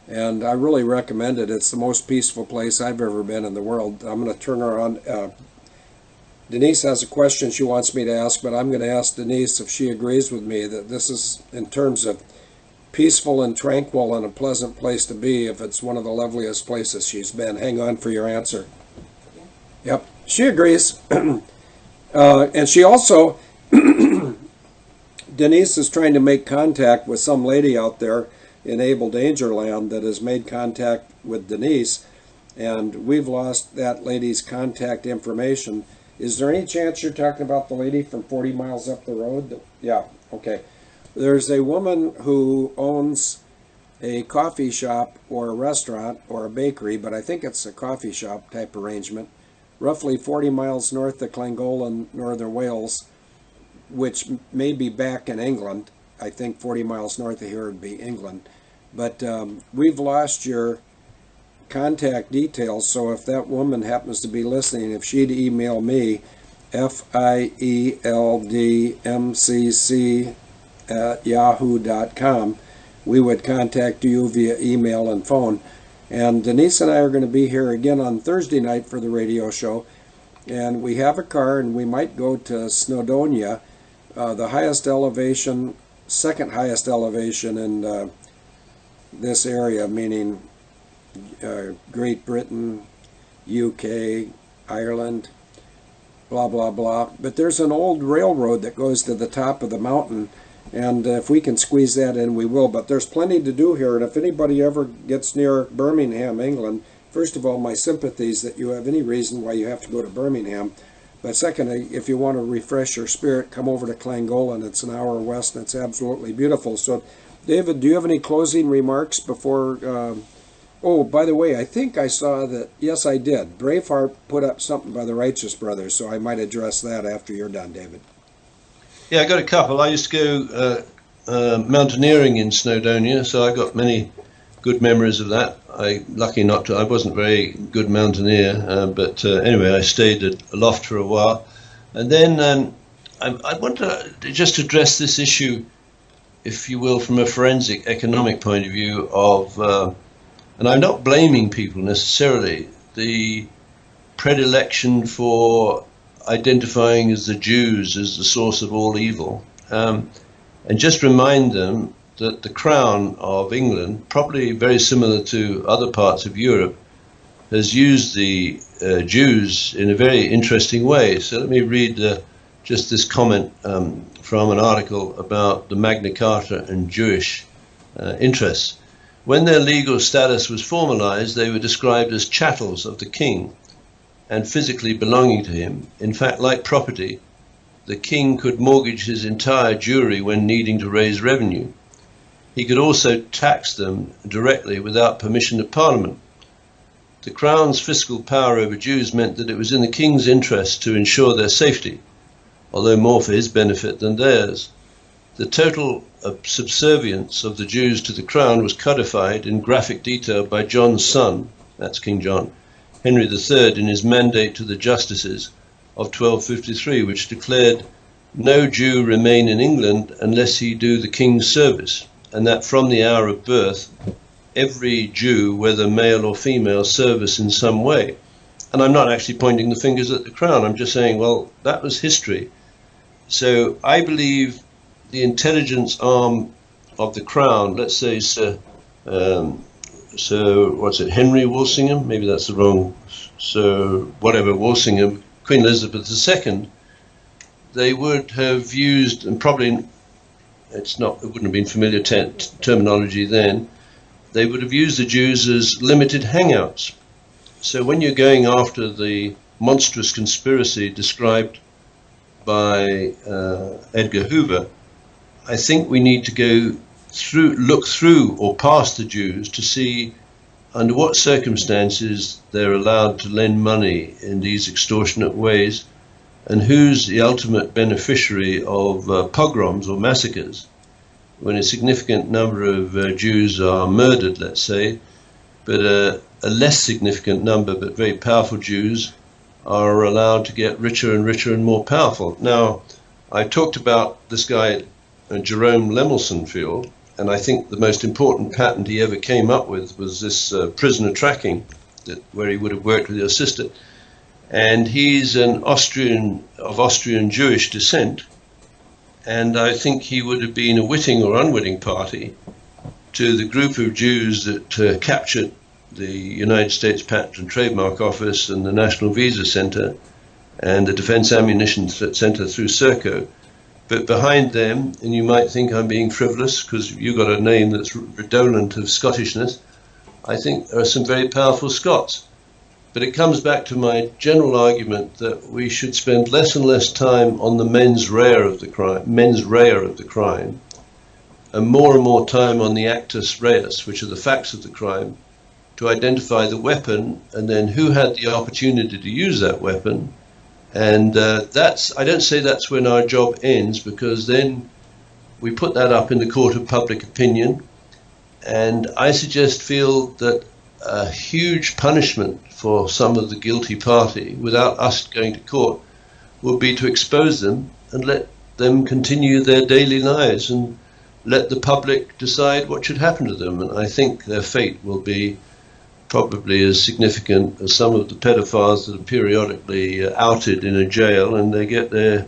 and I really recommend it. It's the most peaceful place I've ever been in the world. I'm going to turn around. Denise has a question she wants me to ask, but I'm going to ask Denise if she agrees with me that this is, in terms of peaceful and tranquil and a pleasant place to be, if it's one of the loveliest places she's been. Hang on for your answer. Yeah. Yep, she agrees. And she also, Denise is trying to make contact with some lady out there in Abel Danger land that has made contact with Denise, and we've lost that lady's contact information. Is there any chance you're talking about the lady from 40 miles up the road? Yeah, okay. There's a woman who owns a coffee shop or a restaurant or a bakery, but I think it's a coffee shop type arrangement, roughly 40 miles north of Clangolan, Northern Wales, which may be back in England. I think 40 miles north of here would be England. But we've lost your contact details, so if that woman happens to be listening, if she'd email me, fieldmcc@yahoo.com, we would contact you via email and phone. And Denise and I are going to be here again on Thursday night for the radio show, and we have a car, and we might go to Snowdonia, the highest elevation, second highest elevation in this area, meaning Great Britain, UK, Ireland, blah, blah, blah. But there's an old railroad that goes to the top of the mountain, and if we can squeeze that in, we will. But there's plenty to do here, and if anybody ever gets near Birmingham, England, first of all, my sympathies that you have any reason why you have to go to Birmingham. But secondly, if you want to refresh your spirit, come over to Clangolan. It's an hour west, and it's absolutely beautiful. So, David, do you have any closing remarks before... Oh, by the way, I think I saw that, yes, I did. Braveheart put up something by the Righteous Brothers, so I might address that after you're done, David. Yeah, I got a couple. I used to go mountaineering in Snowdonia, so I got many good memories of that. I wasn't very good mountaineer, but anyway, I stayed aloft for a while. And then I want to just address this issue if you will, from a forensic economic point of view of, and I'm not blaming people necessarily, the predilection for identifying as the Jews as the source of all evil, and just remind them that the Crown of England, probably very similar to other parts of Europe, has used the Jews in a very interesting way. So let me read just this comment from an article about the Magna Carta and Jewish interests. When their legal status was formalized, they were described as chattels of the king and physically belonging to him. In fact, like property, the king could mortgage his entire Jewry when needing to raise revenue. He could also tax them directly without permission of Parliament. The Crown's fiscal power over Jews meant that it was in the king's interest to ensure their safety, although more for his benefit than theirs. The total subservience of the Jews to the Crown was codified in graphic detail by John's son, that's King John, Henry III, in his mandate to the justices of 1253, which declared no Jew remain in England unless he do the king's service, and that from the hour of birth, every Jew, whether male or female, service in some way. And I'm not actually pointing the fingers at the Crown, I'm just saying, well, that was history. So I believe the intelligence arm of the Crown, let's say Henry Walsingham, maybe that's the wrong, Walsingham, Queen Elizabeth II, they would have used, and probably it wouldn't have been familiar terminology then, they would have used the Jews as limited hangouts. So when you're going after the monstrous conspiracy described by Edgar Hoover, I think we need to look through or past the Jews to see under what circumstances they're allowed to lend money in these extortionate ways, and who's the ultimate beneficiary of pogroms or massacres, when a significant number of Jews are murdered, let's say, but a less significant number but very powerful Jews are allowed to get richer and richer and more powerful. Now, I talked about this guy, Jerome Lemelson Field, and I think the most important patent he ever came up with was this prisoner tracking, where he would have worked with your sister. And he's an Austrian Jewish descent, and I think he would have been a witting or unwitting party to the group of Jews that captured the United States Patent and Trademark Office and the National Visa Center and the Defense Ammunition Center through Serco. But behind them, and you might think I'm being frivolous because you've got a name that's redolent of Scottishness, I think there are some very powerful Scots. But it comes back to my general argument that we should spend less and less time on the mens rea of the crime, and more time on the actus reus, which are the facts of the crime, to identify the weapon and then who had the opportunity to use that weapon. And I don't say that's when our job ends, because then we put that up in the court of public opinion. And I feel that a huge punishment for some of the guilty party, without us going to court, would be to expose them and let them continue their daily lives and let the public decide what should happen to them. And I think their fate will be probably as significant as some of the pedophiles that are periodically outed in a jail and they get their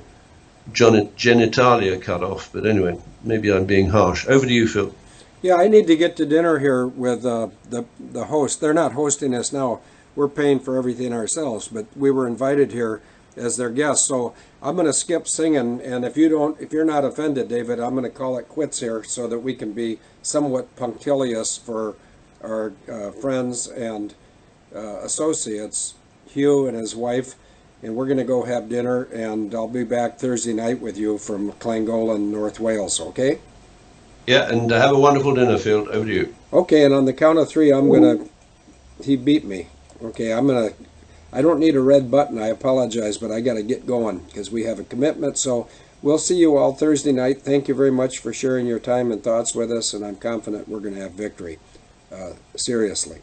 genitalia cut off. But anyway, maybe I'm being harsh. Over to you, Phil. Yeah, I need to get to dinner here with the host. They're not hosting us now. We're paying for everything ourselves, but we were invited here as their guests. So I'm going to skip singing, and if you're not offended, David, I'm going to call it quits here so that we can be somewhat punctilious for our friends and associates, Hugh and his wife, and we're going to go have dinner, and I'll be back Thursday night with you from Clangolan, North Wales, okay? Yeah, and have a wonderful dinner, Phil. Over to you. Okay, and on the count of three, he beat me. Okay, I don't need a red button, I apologize, but I got to get going because we have a commitment. So we'll see you all Thursday night. Thank you very much for sharing your time and thoughts with us, and I'm confident we're going to have victory. Seriously.